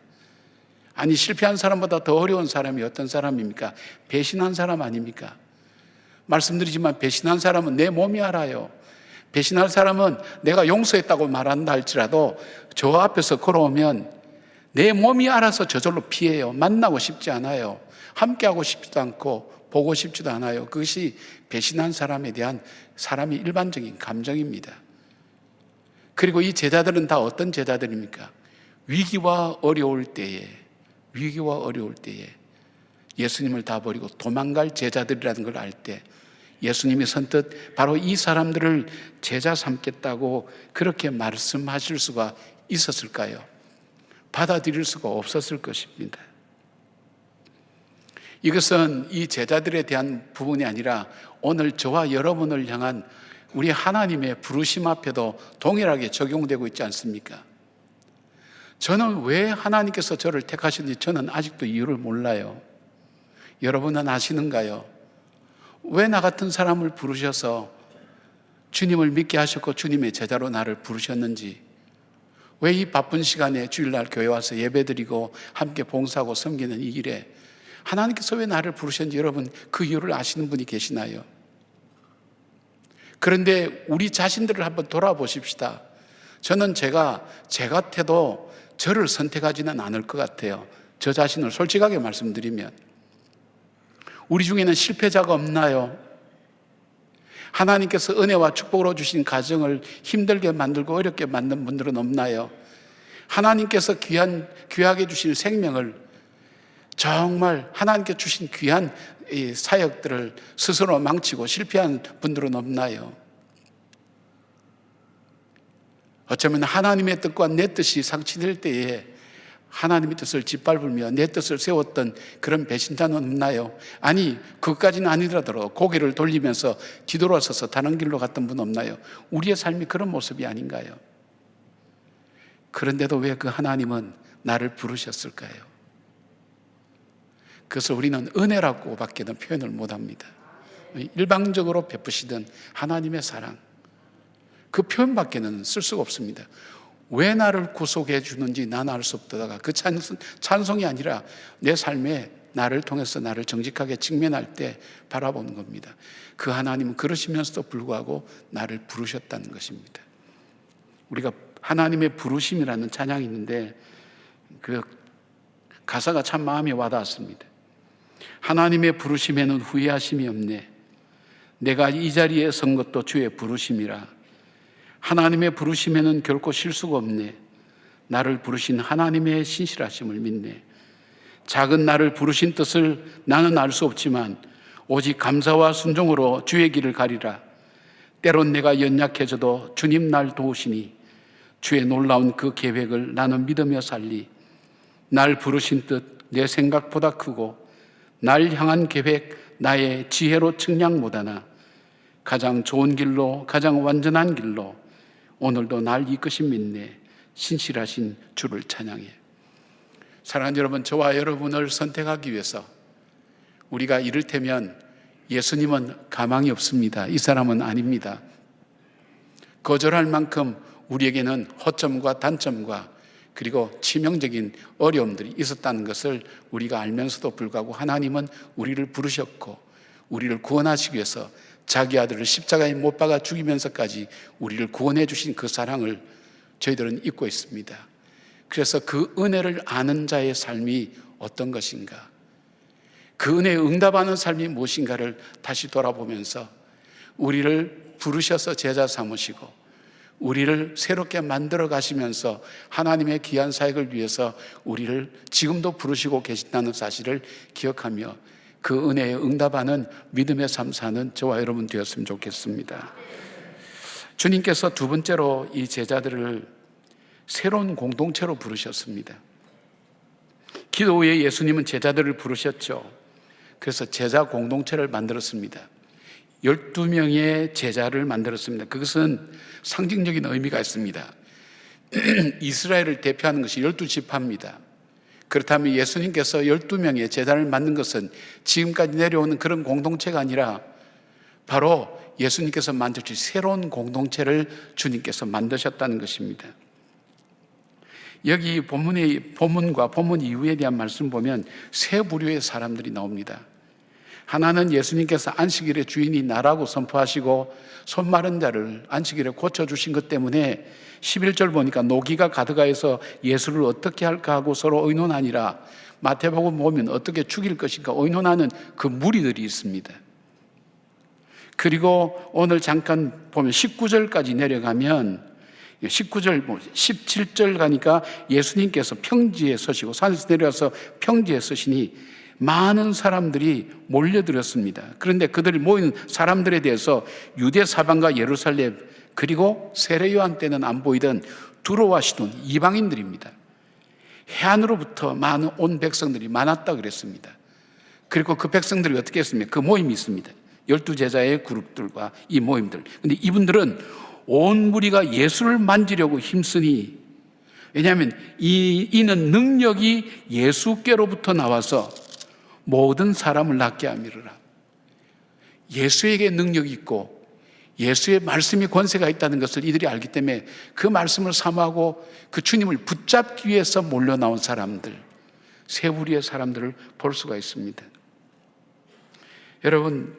C: 아니, 실패한 사람보다 더 어려운 사람이 어떤 사람입니까? 배신한 사람 아닙니까? 말씀드리지만 배신한 사람은 내 몸이 알아요. 배신할 사람은 내가 용서했다고 말한다 할지라도 저 앞에서 걸어오면 내 몸이 알아서 저절로 피해요. 만나고 싶지 않아요. 함께하고 싶지도 않고 보고 싶지도 않아요. 그것이 배신한 사람에 대한 사람의 일반적인 감정입니다. 그리고 이 제자들은 다 어떤 제자들입니까? 위기와 어려울 때에 예수님을 다 버리고 도망갈 제자들이라는 걸 알 때 예수님이 선뜻 바로 이 사람들을 제자 삼겠다고 그렇게 말씀하실 수가 있었을까요? 받아들일 수가 없었을 것입니다. 이것은 이 제자들에 대한 부분이 아니라 오늘 저와 여러분을 향한 우리 하나님의 부르심 앞에도 동일하게 적용되고 있지 않습니까? 저는 왜 하나님께서 저를 택하셨는지 저는 아직도 이유를 몰라요. 여러분은 아시는가요? 왜 나 같은 사람을 부르셔서 주님을 믿게 하셨고 주님의 제자로 나를 부르셨는지, 왜 이 바쁜 시간에 주일날 교회 와서 예배드리고 함께 봉사하고 섬기는 이 일에 하나님께서 왜 나를 부르셨는지 여러분 그 이유를 아시는 분이 계시나요? 그런데 우리 자신들을 한번 돌아보십시다. 저는 제가 제 같아도 저를 선택하지는 않을 것 같아요. 저 자신을 솔직하게 말씀드리면. 우리 중에는 실패자가 없나요? 하나님께서 은혜와 축복으로 주신 가정을 힘들게 만들고 어렵게 만든 분들은 없나요? 하나님께서 귀하게 주신 생명을 정말 하나님께 주신 귀한 이 사역들을 스스로 망치고 실패한 분들은 없나요? 어쩌면 하나님의 뜻과 내 뜻이 상치될 때에 하나님의 뜻을 짓밟으며 내 뜻을 세웠던 그런 배신자는 없나요? 아니, 그것까지는 아니더라도 고개를 돌리면서 뒤돌아서서 다른 길로 갔던 분 없나요? 우리의 삶이 그런 모습이 아닌가요? 그런데도 왜 그 하나님은 나를 부르셨을까요? 그것을 우리는 은혜라고 밖에는 표현을 못합니다. 일방적으로 베푸시던 하나님의 사랑, 그 표현밖에는 쓸 수가 없습니다. 왜 나를 구속해 주는지 나는 알 수 없다가 그 찬송이 아니라 내 삶에 나를 통해서 나를 정직하게 직면할 때 바라보는 겁니다. 그 하나님은 그러시면서도 불구하고 나를 부르셨다는 것입니다. 우리가 하나님의 부르심이라는 찬양이 있는데 그 가사가 참 마음에 와닿았습니다. 하나님의 부르심에는 후회하심이 없네. 내가 이 자리에 선 것도 주의 부르심이라. 하나님의 부르심에는 결코 실수가 없네. 나를 부르신 하나님의 신실하심을 믿네. 작은 나를 부르신 뜻을 나는 알 수 없지만 오직 감사와 순종으로 주의 길을 가리라. 때론 내가 연약해져도 주님 날 도우시니 주의 놀라운 그 계획을 나는 믿으며 살리. 날 부르신 뜻 내 생각보다 크고 날 향한 계획 나의 지혜로 측량 못하나 가장 좋은 길로 가장 완전한 길로 오늘도 날 이끄신 믿네. 신실하신 주를 찬양해. 사랑하는 여러분, 저와 여러분을 선택하기 위해서 우리가 이를테면 예수님은 가망이 없습니다. 이 사람은 아닙니다. 거절할 만큼 우리에게는 허점과 단점과 그리고 치명적인 어려움들이 있었다는 것을 우리가 알면서도 불구하고 하나님은 우리를 부르셨고 우리를 구원하시기 위해서 자기 아들을 십자가에 못 박아 죽이면서까지 우리를 구원해 주신 그 사랑을 저희들은 잊고 있습니다. 그래서 그 은혜를 아는 자의 삶이 어떤 것인가, 그 은혜에 응답하는 삶이 무엇인가를 다시 돌아보면서 우리를 부르셔서 제자 삼으시고 우리를 새롭게 만들어 가시면서 하나님의 귀한 사역을 위해서 우리를 지금도 부르시고 계신다는 사실을 기억하며 그 은혜에 응답하는 믿음의 삶 사는 저와 여러분 되었으면 좋겠습니다. 주님께서 두 번째로 이 제자들을 새로운 공동체로 부르셨습니다. 기도 후에 예수님은 제자들을 부르셨죠. 그래서 제자 공동체를 만들었습니다. 12명의 제자를 만들었습니다. 그것은 상징적인 의미가 있습니다. 이스라엘을 대표하는 것이 12지파입니다. 그렇다면 예수님께서 12명의 제자를 만든 것은 지금까지 내려오는 그런 공동체가 아니라 바로 예수님께서 만드신 새로운 공동체를 주님께서 만드셨다는 것입니다. 여기 본문과 본문 이후에 대한 말씀 보면 세 부류의 사람들이 나옵니다. 하나는 예수님께서 안식일의 주인이 나라고 선포하시고 손 마른 자를 안식일에 고쳐주신 것 때문에 11절 보니까 노기가 가득하여서 예수를 어떻게 할까 하고 서로 의논하니라. 마태복음 보면 어떻게 죽일 것인가 의논하는 그 무리들이 있습니다. 그리고 오늘 잠깐 보면 19절까지 내려가면 19절, 17절 가니까 예수님께서 평지에 서시고 산에서 내려와서 평지에 서시니 많은 사람들이 몰려들었습니다. 그런데 그들이 모인 사람들에 대해서 유대 사방과 예루살렘 그리고 세례 요한 때는 안 보이던 두로와 시돈 이방인들입니다. 해안으로부터 많은 온 백성들이 많았다 그랬습니다. 그리고 그 백성들이 어떻게 했습니까? 그 모임이 있습니다. 12제자의 그룹들과 이 모임들. 근데 이분들은 온 무리가 예수를 만지려고 힘쓰니, 왜냐하면 이는 능력이 예수께로부터 나와서 모든 사람을 낫게 함이르라. 예수에게 능력이 있고 예수의 말씀이 권세가 있다는 것을 이들이 알기 때문에 그 말씀을 사모하고 그 주님을 붙잡기 위해서 몰려 나온 사람들, 세 부류의 사람들을 볼 수가 있습니다. 여러분,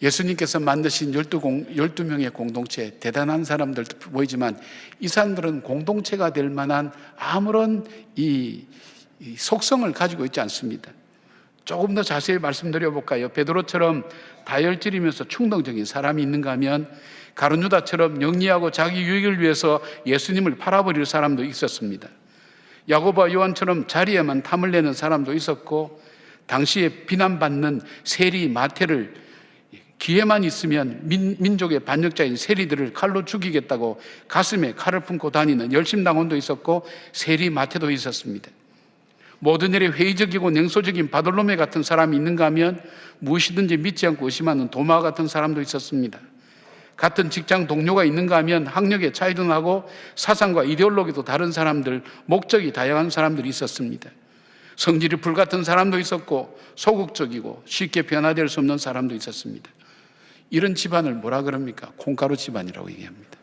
C: 예수님께서 만드신 12명의 공동체, 대단한 사람들 보이지만 이 사람들은 공동체가 될 만한 아무런 이 속성을 가지고 있지 않습니다. 조금 더 자세히 말씀드려 볼까요? 베드로처럼 다혈질이면서 충동적인 사람이 있는가 하면 가룟유다처럼 영리하고 자기 유익을 위해서 예수님을 팔아버릴 사람도 있었습니다. 야고보와 요한처럼 자리에만 탐을 내는 사람도 있었고, 당시에 비난받는 세리 마태를 기회만 있으면 민족의 반역자인 세리들을 칼로 죽이겠다고 가슴에 칼을 품고 다니는 열심당원도 있었고, 세리 마태도 있었습니다. 모든 일에 회의적이고 냉소적인 바돌로메 같은 사람이 있는가 하면 무엇이든지 믿지 않고 의심하는 도마 같은 사람도 있었습니다. 같은 직장 동료가 있는가 하면 학력의 차이도 나고 사상과 이데올로기도 다른 사람들, 목적이 다양한 사람들이 있었습니다. 성질이 불같은 사람도 있었고 소극적이고 쉽게 변화될 수 없는 사람도 있었습니다. 이런 집안을 뭐라 그럽니까? 콩가루 집안이라고 얘기합니다.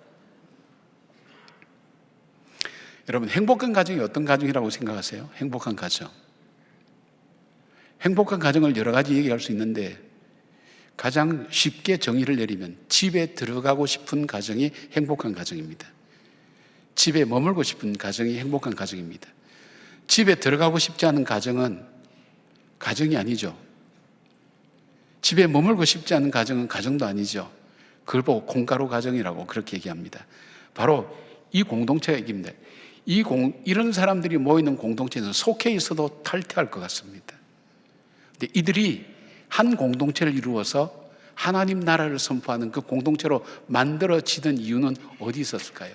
C: 여러분, 행복한 가정이 어떤 가정이라고 생각하세요? 행복한 가정. 행복한 가정을 여러 가지 얘기할 수 있는데 가장 쉽게 정의를 내리면 집에 들어가고 싶은 가정이 행복한 가정입니다. 집에 머물고 싶은 가정이 행복한 가정입니다. 집에 들어가고 싶지 않은 가정은 가정이 아니죠. 집에 머물고 싶지 않은 가정은 가정도 아니죠. 그걸 보고 콩가루 가정이라고 그렇게 얘기합니다. 바로 이 공동체가 얘기입니다. 이런 사람들이 모이는 공동체에서 속해 있어도 탈퇴할 것 같습니다. 근데 이들이 한 공동체를 이루어서 하나님 나라를 선포하는 그 공동체로 만들어지던 이유는 어디 있었을까요?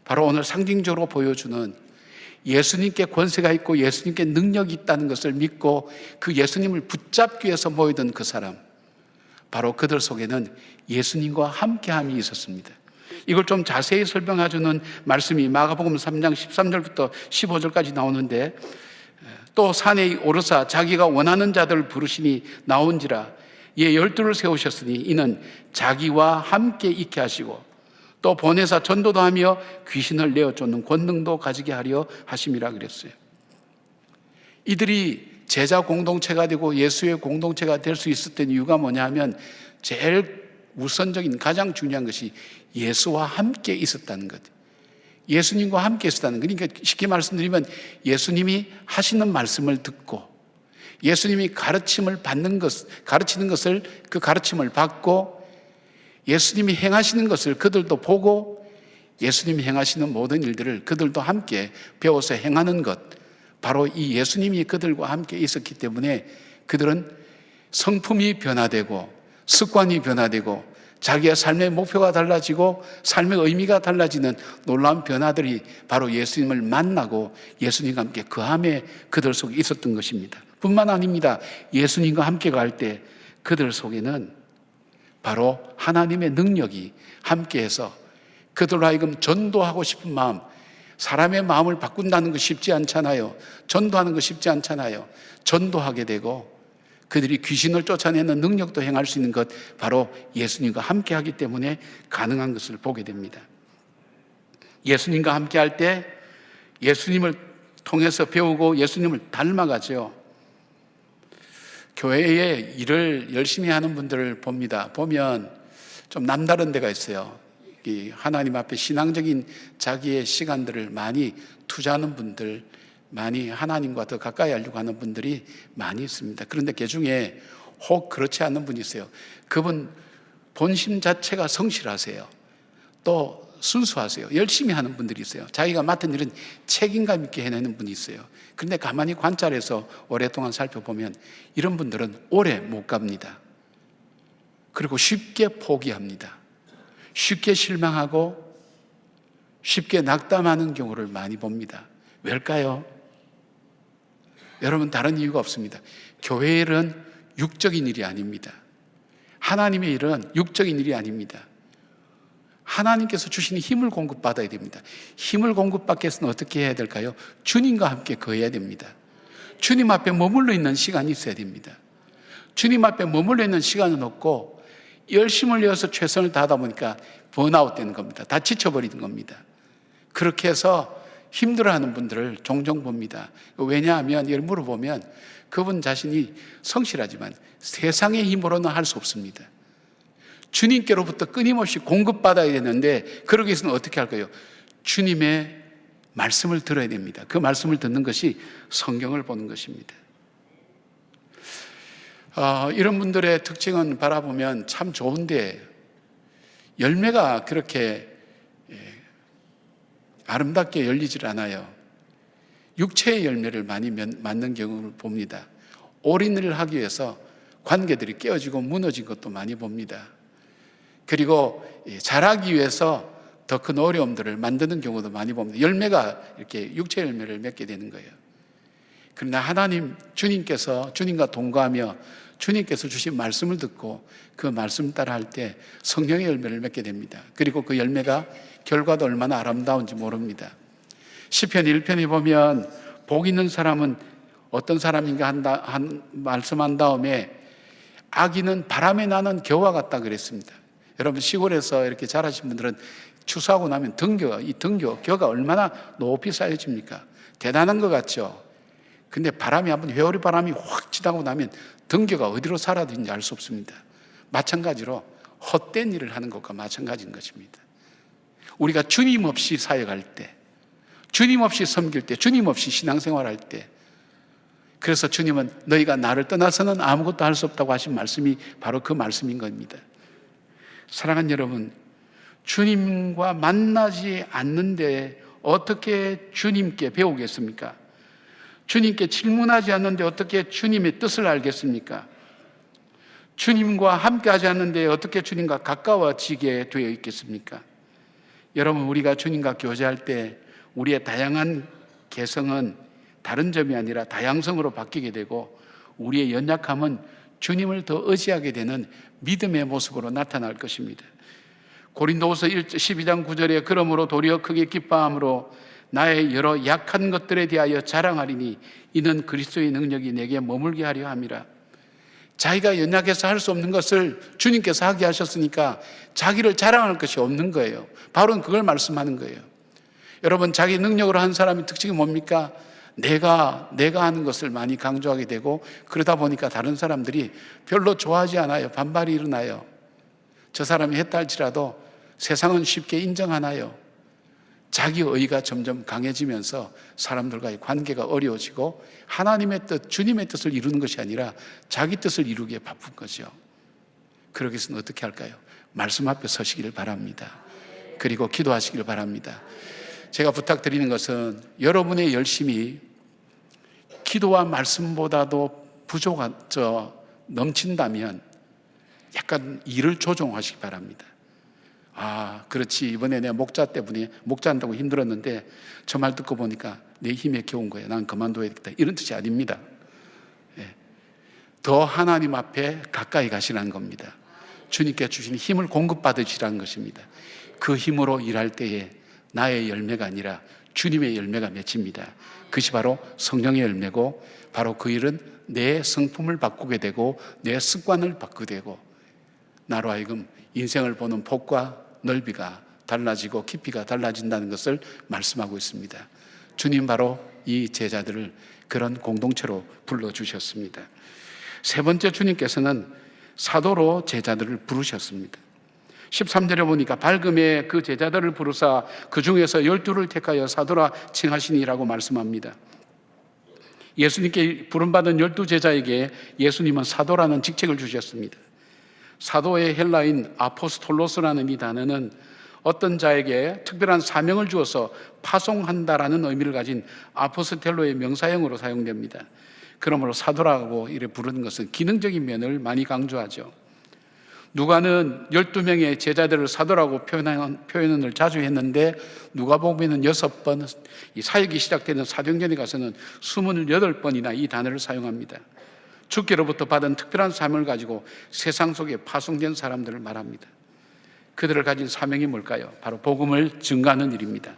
C: 바로 오늘 상징적으로 보여주는 예수님께 권세가 있고 예수님께 능력이 있다는 것을 믿고 그 예수님을 붙잡기 위해서 모이던 그 사람, 바로 그들 속에는 예수님과 함께함이 있었습니다. 이걸 좀 자세히 설명해주는 말씀이 마가복음 3장 13절부터 15절까지 나오는데, 또 산에 오르사 자기가 원하는 자들을 부르시니 나온지라. 예, 12를 세우셨으니 이는 자기와 함께 있게 하시고 또 보내사 전도도 하며 귀신을 내어 쫓는 권능도 가지게 하려 하심이라 그랬어요. 이들이 제자 공동체가 되고 예수의 공동체가 될 수 있었던 이유가 뭐냐 하면 제일 우선적인 가장 중요한 것이 예수와 함께 있었다는 것. 예수님과 함께 있었다는 것. 그러니까 쉽게 말씀드리면 예수님이 하시는 말씀을 듣고 예수님이 가르치는 것을 그 가르침을 받고 예수님이 행하시는 것을 그들도 보고 예수님이 행하시는 모든 일들을 그들도 함께 배워서 행하는 것, 바로 이 예수님이 그들과 함께 있었기 때문에 그들은 성품이 변화되고 습관이 변화되고 자기의 삶의 목표가 달라지고 삶의 의미가 달라지는 놀라운 변화들이 바로 예수님을 만나고 예수님과 함께 그함에 그들 속에 있었던 것입니다. 뿐만 아닙니다. 예수님과 함께 갈 때 그들 속에는 바로 하나님의 능력이 함께해서 그들로 하여금 전도하고 싶은 마음, 사람의 마음을 바꾼다는 거 쉽지 않잖아요. 전도하는 거 쉽지 않잖아요. 전도하게 되고 그들이 귀신을 쫓아내는 능력도 행할 수 있는 것, 바로 예수님과 함께 하기 때문에 가능한 것을 보게 됩니다. 예수님과 함께 할 때 예수님을 통해서 배우고 예수님을 닮아가죠. 교회에 일을 열심히 하는 분들을 봅니다. 보면 좀 남다른 데가 있어요. 이 하나님 앞에 신앙적인 자기의 시간들을 많이 투자하는 분들, 많이 하나님과 더 가까이 하려고 하는 분들이 많이 있습니다. 그런데 그 중에 혹 그렇지 않은 분이 있어요. 그분 본심 자체가 성실하세요. 또 순수하세요. 열심히 하는 분들이 있어요. 자기가 맡은 일은 책임감 있게 해내는 분이 있어요. 그런데 가만히 관찰해서 오랫동안 살펴보면 이런 분들은 오래 못 갑니다. 그리고 쉽게 포기합니다. 쉽게 실망하고 쉽게 낙담하는 경우를 많이 봅니다. 왜일까요? 여러분, 다른 이유가 없습니다. 교회의 일은 육적인 일이 아닙니다. 하나님의 일은 육적인 일이 아닙니다. 하나님께서 주시는 힘을 공급받아야 됩니다. 힘을 공급받기 위해서는 어떻게 해야 될까요? 주님과 함께 거해야 됩니다. 주님 앞에 머물러 있는 시간이 있어야 됩니다. 주님 앞에 머물러 있는 시간은 없고 열심을 내어서 최선을 다하다 보니까 번아웃 되는 겁니다. 다 지쳐버리는 겁니다. 그렇게 해서 힘들어하는 분들을 종종 봅니다. 왜냐하면 이걸 물어보면 그분 자신이 성실하지만 세상의 힘으로는 할 수 없습니다. 주님께로부터 끊임없이 공급받아야 되는데 그러기 위해서는 어떻게 할까요? 주님의 말씀을 들어야 됩니다. 그 말씀을 듣는 것이 성경을 보는 것입니다. 이런 분들의 특징은 바라보면 참 좋은데 열매가 그렇게 아름답게 열리질 않아요. 육체의 열매를 많이 맞는 경우를 봅니다. 올인을 하기 위해서 관계들이 깨어지고 무너진 것도 많이 봅니다. 그리고 자라기 위해서 더 큰 어려움들을 만드는 경우도 많이 봅니다. 열매가 이렇게 육체 열매를 맺게 되는 거예요. 그러나 하나님, 주님과 동거하며 주님께서 주신 말씀을 듣고 그 말씀 따라 할 때 성령의 열매를 맺게 됩니다. 그리고 그 열매가 결과도 얼마나 아름다운지 모릅니다. 시편 1편에 보면 복 있는 사람은 어떤 사람인가 말씀한 다음에 악인은 바람에 나는 겨와 같다 그랬습니다. 여러분, 시골에서 이렇게 자라신 분들은 추수하고 나면 겨가 얼마나 높이 쌓여집니까? 대단한 것 같죠? 근데 바람이 한번 회오리 바람이 확 지나고 나면 등교가 어디로 사라진지 알 수 없습니다. 마찬가지로 헛된 일을 하는 것과 마찬가지인 것입니다. 우리가 주님 없이 사역할 때, 주님 없이 섬길 때, 주님 없이 신앙생활할 때, 그래서 주님은 너희가 나를 떠나서는 아무것도 할 수 없다고 하신 말씀이 바로 그 말씀인 겁니다. 사랑하는 여러분, 주님과 만나지 않는데 어떻게 주님께 배우겠습니까? 주님께 질문하지 않는데 어떻게 주님의 뜻을 알겠습니까? 주님과 함께하지 않는데 어떻게 주님과 가까워지게 되어 있겠습니까? 여러분, 우리가 주님과 교제할 때 우리의 다양한 개성은 다른 점이 아니라 다양성으로 바뀌게 되고 우리의 연약함은 주님을 더 의지하게 되는 믿음의 모습으로 나타날 것입니다. 고린도후서 12장 9절에 그러므로 도리어 크게 기뻐함으로 나의 여러 약한 것들에 대하여 자랑하리니 이는 그리스도의 능력이 내게 머물게 하려 함이라. 자기가 연약해서 할 수 없는 것을 주님께서 하게 하셨으니까 자기를 자랑할 것이 없는 거예요. 바로 그걸 말씀하는 거예요. 여러분, 자기 능력으로 한 사람의 특징이 뭡니까? 내가 하는 것을 많이 강조하게 되고 그러다 보니까 다른 사람들이 별로 좋아하지 않아요. 반발이 일어나요. 저 사람이 했다 할지라도 세상은 쉽게 인정하나요? 자기 의가 점점 강해지면서 사람들과의 관계가 어려워지고 하나님의 뜻, 주님의 뜻을 이루는 것이 아니라 자기 뜻을 이루기에 바쁜 거죠. 그러기 위해서는 어떻게 할까요? 말씀 앞에 서시기를 바랍니다. 그리고 기도하시기를 바랍니다. 제가 부탁드리는 것은 여러분의 열심이 기도와 말씀보다도 넘친다면 약간 일을 조정하시기 바랍니다. 그렇지, 이번에 내가 목자한다고 힘들었는데 저 말 듣고 보니까 내 힘에 겨운 거야. 난 그만둬야겠다. 이런 뜻이 아닙니다. 더 하나님 앞에 가까이 가시라는 겁니다. 주님께 주신 힘을 공급받으시라는 것입니다. 그 힘으로 일할 때에 나의 열매가 아니라 주님의 열매가 맺힙니다. 그것이 바로 성령의 열매고 바로 그 일은 내 성품을 바꾸게 되고 내 습관을 바꾸게 되고 나로 하여금 인생을 보는 폭과 넓이가 달라지고 깊이가 달라진다는 것을 말씀하고 있습니다. 주님 바로 이 제자들을 그런 공동체로 불러주셨습니다. 세 번째, 주님께서는 사도로 제자들을 부르셨습니다. 13절에 보니까 밝음에 그 제자들을 부르사 그 중에서 12를 택하여 사도라 칭하시니라고 말씀합니다. 예수님께 부름받은 12제자에게 예수님은 사도라는 직책을 주셨습니다. 사도의 헬라인 아포스톨로스라는 이 단어는 어떤 자에게 특별한 사명을 주어서 파송한다라는 의미를 가진 아포스텔로의 명사형으로 사용됩니다. 그러므로 사도라고 이렇게 부르는 것은 기능적인 면을 많이 강조하죠. 누가는 12명의 제자들을 사도라고 표현을 자주 했는데 누가복음에는 6번, 이 사역이 시작되는 사도행전에 가서는 28번이나 이 단어를 사용합니다. 주께로부터 받은 특별한 사명을 가지고 세상 속에 파송된 사람들을 말합니다. 그들을 가진 사명이 뭘까요? 바로 복음을 증거하는 일입니다.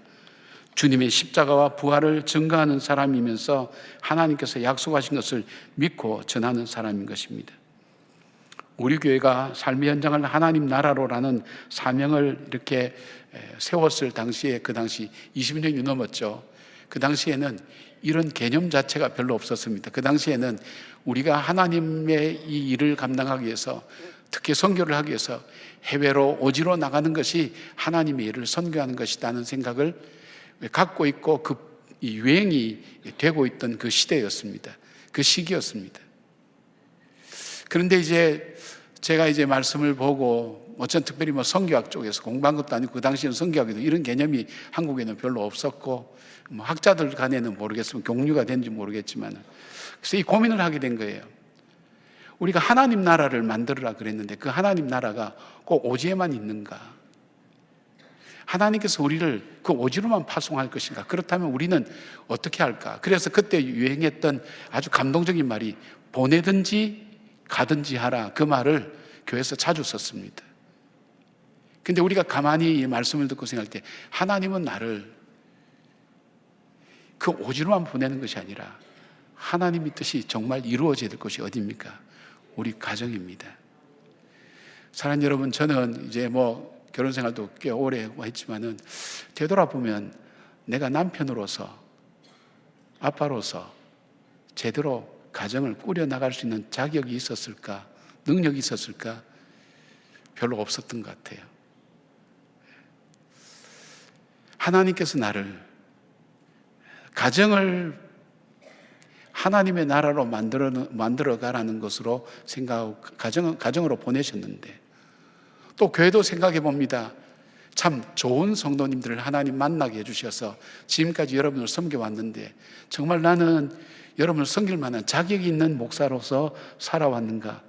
C: 주님의 십자가와 부활을 증거하는 사람이면서 하나님께서 약속하신 것을 믿고 전하는 사람인 것입니다. 우리 교회가 삶의 현장을 하나님 나라로라는 사명을 이렇게 세웠을 당시에, 그 당시 20년이 넘었죠. 그 당시에는 이런 개념 자체가 별로 없었습니다. 그 당시에는 우리가 하나님의 이 일을 감당하기 위해서, 특히 선교를 하기 위해서 해외로 오지로 나가는 것이 하나님의 일을 선교하는 것이라는 생각을 갖고 있고 그 유행이 되고 있던 그 시대였습니다. 그 시기였습니다. 그런데 이제 제가 이제 말씀을 보고 어쩐 특별히 뭐 선교학 쪽에서 공부한 것도 아니고 그 당시에는 선교학에도 이런 개념이 한국에는 별로 없었고 뭐 학자들 간에는 모르겠으면 공유가 된지 모르겠지만, 그래서 이 고민을 하게 된 거예요. 우리가 하나님 나라를 만들어라 그랬는데 그 하나님 나라가 꼭 오지에만 있는가? 하나님께서 우리를 그 오지로만 파송할 것인가? 그렇다면 우리는 어떻게 할까? 그래서 그때 유행했던 아주 감동적인 말이 보내든지 가든지 하라, 그 말을 교회에서 자주 썼습니다. 근데 우리가 가만히 이 말씀을 듣고 생각할 때 하나님은 나를 그 오지로만 보내는 것이 아니라 하나님의 뜻이 정말 이루어져야 될 것이 어디입니까? 우리 가정입니다. 사랑하는 여러분, 저는 이제 뭐 결혼 생활도 꽤 오래 했지만은 되돌아보면 내가 남편으로서, 아빠로서 제대로 가정을 꾸려 나갈 수 있는 자격이 있었을까? 능력이 있었을까? 별로 없었던 것 같아요. 하나님께서 나를 가정을 하나님의 나라로 만들어 가라는 것으로 생각하고 가정으로 보내셨는데, 또 교회도 생각해 봅니다. 참 좋은 성도님들을 하나님 만나게 해주셔서 지금까지 여러분을 섬겨왔는데 정말 나는 여러분을 섬길 만한 자격이 있는 목사로서 살아왔는가?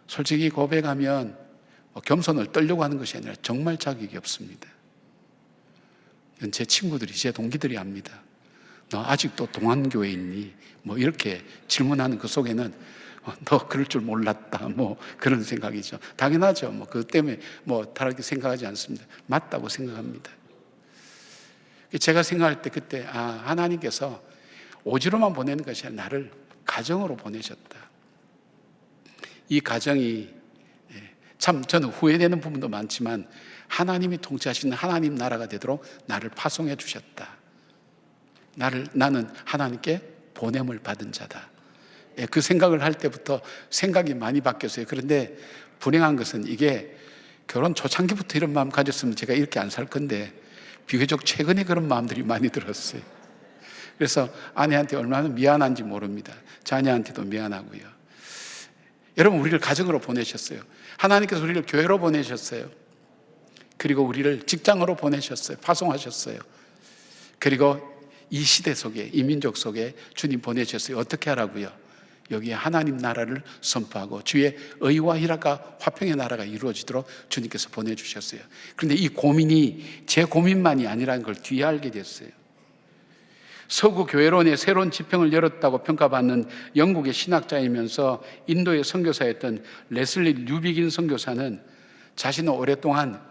C: 솔직히 고백하면 겸손을 떨려고 하는 것이 아니라 정말 자격이 없습니다. 이건 제 친구들이, 제 동기들이 압니다. 너 아직도 동안교회에 있니? 뭐 이렇게 질문하는 그 속에는 너 그럴 줄 몰랐다, 뭐 그런 생각이죠. 당연하죠. 뭐 그 때문에 뭐 다르게 생각하지 않습니다. 맞다고 생각합니다. 제가 생각할 때 그때 하나님께서 오지로만 보내는 것이 아니라 나를 가정으로 보내셨다. 이 가정이 참 저는 후회되는 부분도 많지만 하나님이 통치하시는 하나님 나라가 되도록 나를 파송해 주셨다. 나는 하나님께 보냄을 받은 자다. 그 생각을 할 때부터 생각이 많이 바뀌었어요. 그런데 불행한 것은 이게 결혼 초창기부터 이런 마음 가졌으면 제가 이렇게 안 살 건데 비교적 최근에 그런 마음들이 많이 들었어요. 그래서 아내한테 얼마나 미안한지 모릅니다. 자녀한테도 미안하고요. 여러분, 우리를 가정으로 보내셨어요. 하나님께서 우리를 교회로 보내셨어요. 그리고 우리를 직장으로 보내셨어요. 파송하셨어요. 그리고 이 시대 속에, 이 민족 속에 주님 보내셨어요. 어떻게 하라고요? 여기에 하나님 나라를 선포하고 주의 의와 희락과 화평의 나라가 이루어지도록 주님께서 보내주셨어요. 그런데 이 고민이 제 고민만이 아니라는 걸 뒤에 알게 됐어요. 서구 교회론의 새로운 지평을 열었다고 평가받는 영국의 신학자이면서 인도의 선교사였던 레슬리 류비긴 선교사는 자신은 오랫동안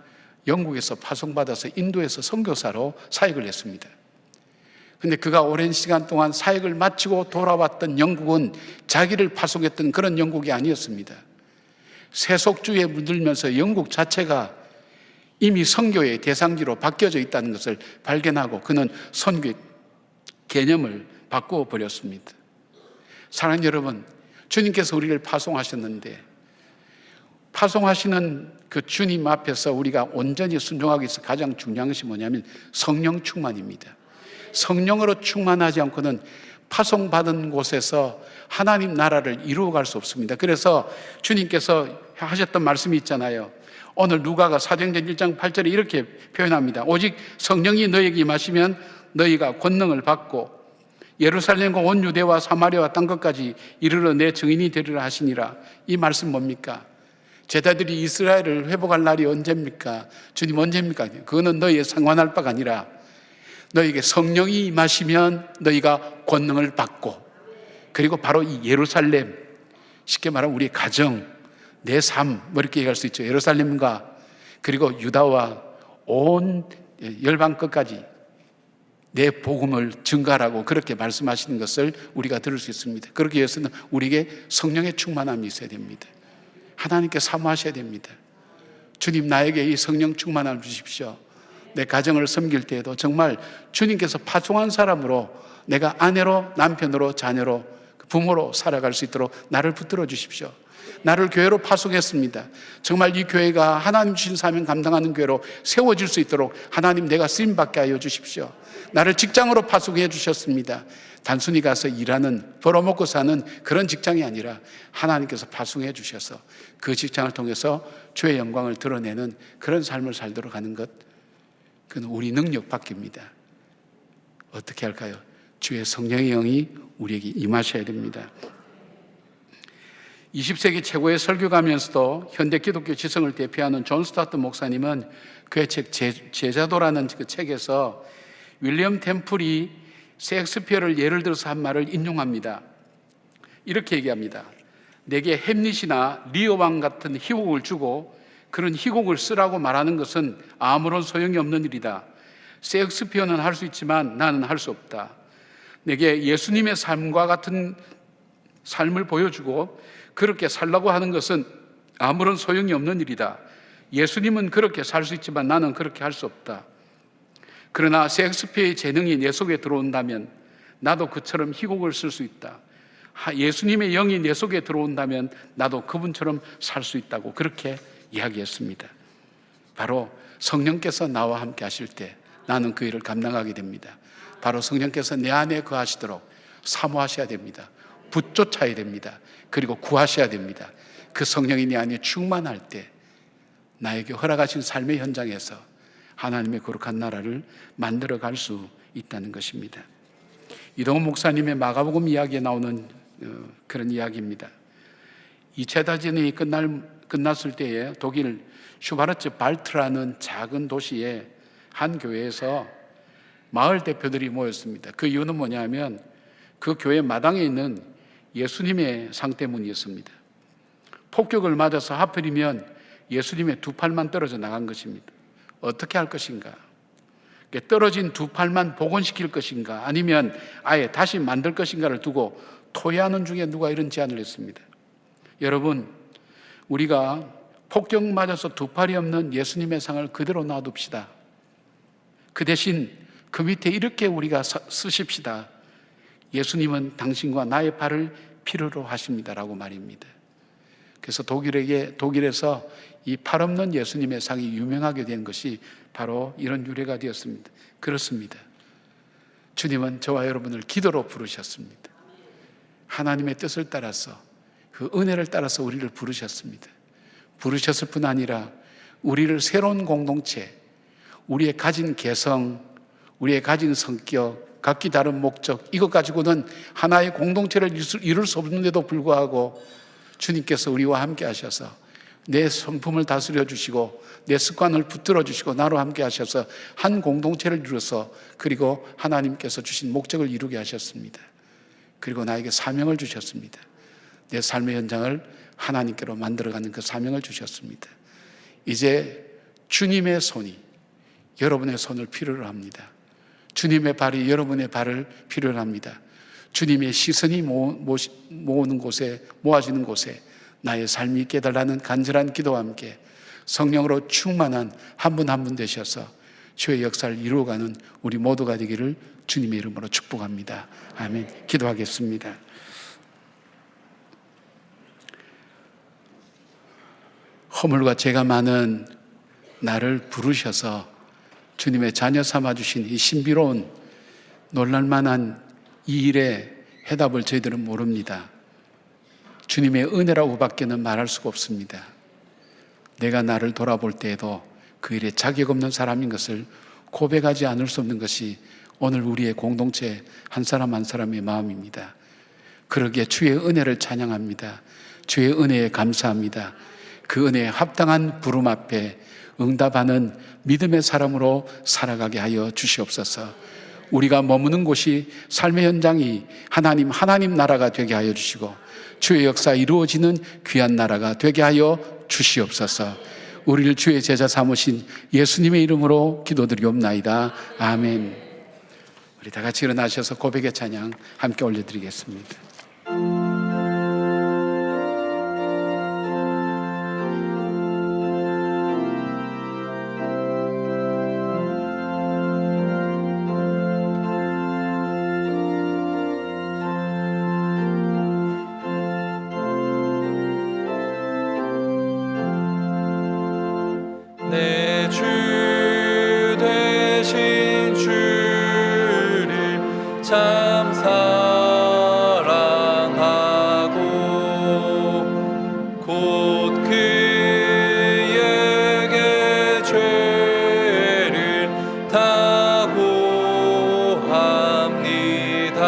C: 영국에서 파송받아서 인도에서 선교사로 사역을 했습니다. 근데 그가 오랜 시간 동안 사역을 마치고 돌아왔던 영국은 자기를 파송했던 그런 영국이 아니었습니다. 세속주의에 물들면서 영국 자체가 이미 선교의 대상지로 바뀌어져 있다는 것을 발견하고 그는 선교의 개념을 바꾸어 버렸습니다. 사랑하는 여러분, 주님께서 우리를 파송하셨는데 파송하시는 그 주님 앞에서 우리가 온전히 순종하기 위해서 가장 중요한 것이 뭐냐면 성령 충만입니다. 성령으로 충만하지 않고는 파송받은 곳에서 하나님 나라를 이루어갈 수 없습니다. 그래서 주님께서 하셨던 말씀이 있잖아요. 오늘 누가가 사도행전 1장 8절에 이렇게 표현합니다. 오직 성령이 너에게 임하시면 너희가 권능을 받고 예루살렘과 온 유대와 사마리아와 땅 끝까지 이르러 내 증인이 되리라 하시니라. 이 말씀 뭡니까? 제자들이 이스라엘을 회복할 날이 언제입니까? 주님 언제입니까? 그거는 너희에 상관할 바가 아니라 너희에게 성령이 임하시면 너희가 권능을 받고, 그리고 바로 이 예루살렘, 쉽게 말하면 우리의 가정, 내 삶, 뭐 이렇게 얘기할 수 있죠. 예루살렘과 그리고 유다와 온 열방 끝까지 내 복음을 증가하라고 그렇게 말씀하시는 것을 우리가 들을 수 있습니다. 그렇기 위해서는 우리에게 성령의 충만함이 있어야 됩니다. 하나님께 사모하셔야 됩니다. 주님, 나에게 이 성령 충만함을 주십시오. 내 가정을 섬길 때에도 정말 주님께서 파송한 사람으로 내가 아내로, 남편으로, 자녀로, 부모로 살아갈 수 있도록 나를 붙들어 주십시오. 나를 교회로 파송했습니다. 정말 이 교회가 하나님 주신 사명 감당하는 교회로 세워질 수 있도록 하나님, 내가 쓰임받게 하여 주십시오. 나를 직장으로 파송해 주셨습니다. 단순히 가서 일하는, 벌어먹고 사는 그런 직장이 아니라 하나님께서 파송해 주셔서 그 직장을 통해서 주의 영광을 드러내는 그런 삶을 살도록 하는 것, 그건 우리 능력 밖입니다. 어떻게 할까요? 주의 성령의 영이 우리에게 임하셔야 됩니다. 20세기 최고의 설교가면서도 현대 기독교 지성을 대표하는 존 스타트 목사님은 그의 책 제자도라는 그 책에서 윌리엄 템플이 셰익스피어를 예를 들어서 한 말을 인용합니다. 이렇게 얘기합니다. 내게 햄릿이나 리어왕 같은 희곡을 주고 그런 희곡을 쓰라고 말하는 것은 아무런 소용이 없는 일이다. 셰익스피어는 할 수 있지만 나는 할 수 없다. 내게 예수님의 삶과 같은 삶을 보여주고 그렇게 살라고 하는 것은 아무런 소용이 없는 일이다. 예수님은 그렇게 살 수 있지만 나는 그렇게 할 수 없다. 그러나 셰익스피어의 재능이 내 속에 들어온다면 나도 그처럼 희곡을 쓸 수 있다. 예수님의 영이 내 속에 들어온다면 나도 그분처럼 살 수 있다고 그렇게 이야기했습니다. 바로 성령께서 나와 함께 하실 때 나는 그 일을 감당하게 됩니다. 바로 성령께서 내 안에 거하시도록 사모하셔야 됩니다. 붙쫓아야 됩니다. 그리고 구하셔야 됩니다. 그 성령이 내 안에 충만할 때 나에게 허락하신 삶의 현장에서 하나님의 거룩한 나라를 만들어갈 수 있다는 것입니다. 이동훈 목사님의 마가복음 이야기에 나오는 그런 이야기입니다. 2차 대전이 끝났을 때에 독일 슈바르츠 발트라는 작은 도시의 한 교회에서 마을 대표들이 모였습니다. 그 이유는 뭐냐면 그 교회 마당에 있는 예수님의 상 때문이었습니다. 폭격을 맞아서 하필이면 예수님의 두 팔만 떨어져 나간 것입니다. 어떻게 할 것인가? 떨어진 두 팔만 복원시킬 것인가? 아니면 아예 다시 만들 것인가를 두고 토의하는 중에 누가 이런 제안을 했습니다. 여러분, 우리가 폭격 맞아서 두 팔이 없는 예수님의 상을 그대로 놔둡시다. 그 대신 그 밑에 이렇게 우리가 쓰십시다. 예수님은 당신과 나의 발을 필요로 하십니다라고 말입니다. 그래서 독일에서 이 팔 없는 예수님의 상이 유명하게 된 것이 바로 이런 유래가 되었습니다. 그렇습니다. 주님은 저와 여러분을 기도로 부르셨습니다. 하나님의 뜻을 따라서, 그 은혜를 따라서 우리를 부르셨습니다. 부르셨을 뿐 아니라 우리를 새로운 공동체, 우리의 가진 개성, 우리의 가진 성격, 각기 다른 목적, 이것 가지고는 하나의 공동체를 이룰 수 없는데도 불구하고 주님께서 우리와 함께 하셔서 내 성품을 다스려 주시고 내 습관을 붙들어 주시고 나로 함께 하셔서 한 공동체를 이루어서, 그리고 하나님께서 주신 목적을 이루게 하셨습니다. 그리고 나에게 사명을 주셨습니다. 내 삶의 현장을 하나님께로 만들어가는 그 사명을 주셨습니다. 이제 주님의 손이 여러분의 손을 필요로 합니다. 주님의 발이 여러분의 발을 필요로 합니다. 주님의 시선이 모으는 곳에, 모아지는 곳에 나의 삶이 있게 해달라는 간절한 기도와 함께 성령으로 충만한 한 분 한 분 되셔서 주의 역사를 이루어가는 우리 모두가 되기를 주님의 이름으로 축복합니다. 아멘. 기도하겠습니다. 허물과 죄가 많은 나를 부르셔서 주님의 자녀 삼아주신 이 신비로운 놀랄만한 이 일의 해답을 저희들은 모릅니다. 주님의 은혜라고 밖에는 말할 수가 없습니다. 내가 나를 돌아볼 때에도 그 일에 자격 없는 사람인 것을 고백하지 않을 수 없는 것이 오늘 우리의 공동체 한 사람 한 사람의 마음입니다. 그러기에 주의 은혜를 찬양합니다. 주의 은혜에 감사합니다. 그 은혜에 합당한 부름 앞에 응답하는 믿음의 사람으로 살아가게 하여 주시옵소서. 우리가 머무는 곳이 삶의 현장이 하나님 나라가 되게 하여 주시고 주의 역사 이루어지는 귀한 나라가 되게 하여 주시옵소서. 우리를 주의 제자 삼으신 예수님의 이름으로 기도드리옵나이다. 아멘. 우리 다 같이 일어나셔서 고백의 찬양 함께 올려드리겠습니다.
A: 내 주 되신 주를 참 사랑하고 곧 그에게 죄를 다고 합니다.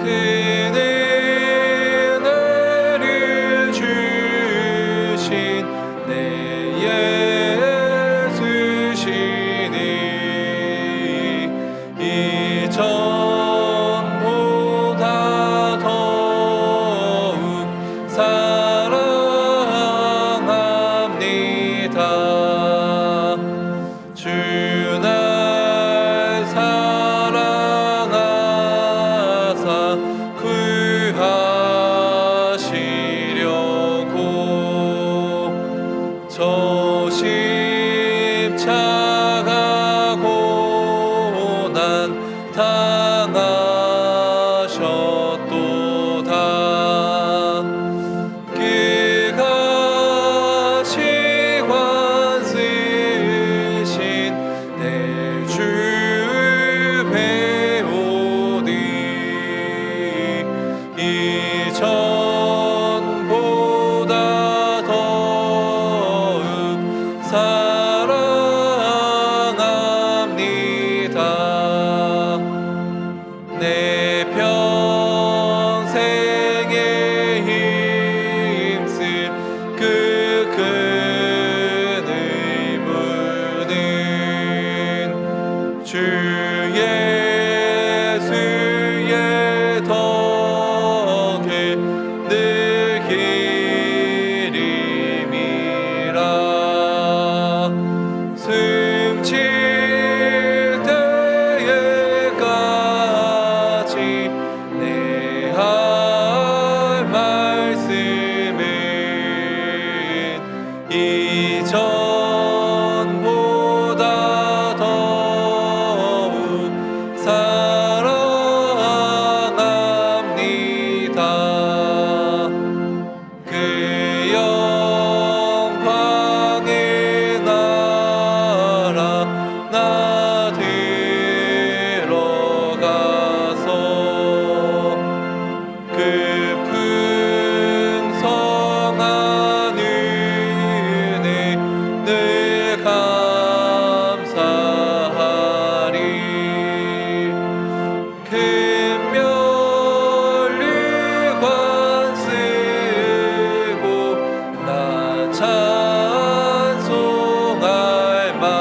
A: 그는 은혜를 주신 내 예수시니 이전보다 더욱 사랑합니다. 주 날 사랑하사 구하시려고 저 십자가 고난 당하셨도다. 그가 시관 쓰신 내 주 배우니 이전보다 더욱 사랑합니다. 내 평생에 힘쓸 그 큰 의무는 주 예수의 덕에 늘 기림이라. 숨질 때에까지 내 할 말씀은 이전보다 더욱 사랑합니다. 그 영광의 나라 나 들어가서 그 풍성한 은혜 늘 감사하리. 금멸류관 쓰고 나 찬송할 말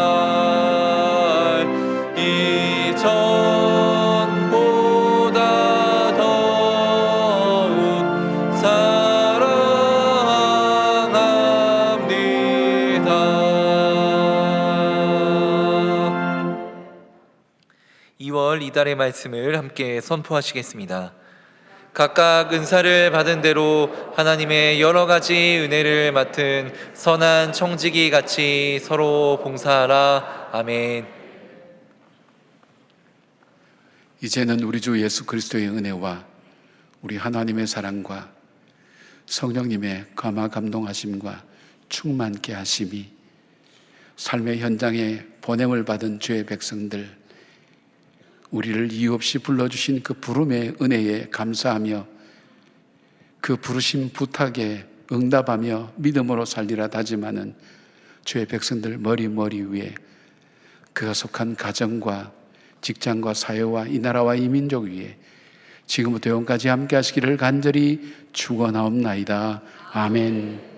A: 이전보다 더욱 사랑합니다. 2월 이달의 말씀을 함께 선포하시겠습니다. 각각 은사를 받은 대로 하나님의 여러 가지 은혜를 맡은 선한 청지기 같이 서로 봉사하라. 아멘.
C: 이제는 우리 주 예수 그리스도의 은혜와 우리 하나님의 사랑과 성령님의 감화 감동하심과 충만케 하심이 삶의 현장에 보냄을 받은 주의 백성들, 우리를 이유 없이 불러주신 그 부름의 은혜에 감사하며 그 부르심 부탁에 응답하며 믿음으로 살리라 다짐하는 주의 백성들 머리 위에 그가 속한 가정과 직장과 사회와 이 나라와 이 민족 위에 지금부터 영까지 함께 하시기를 간절히 축원하옵나이다. 아멘.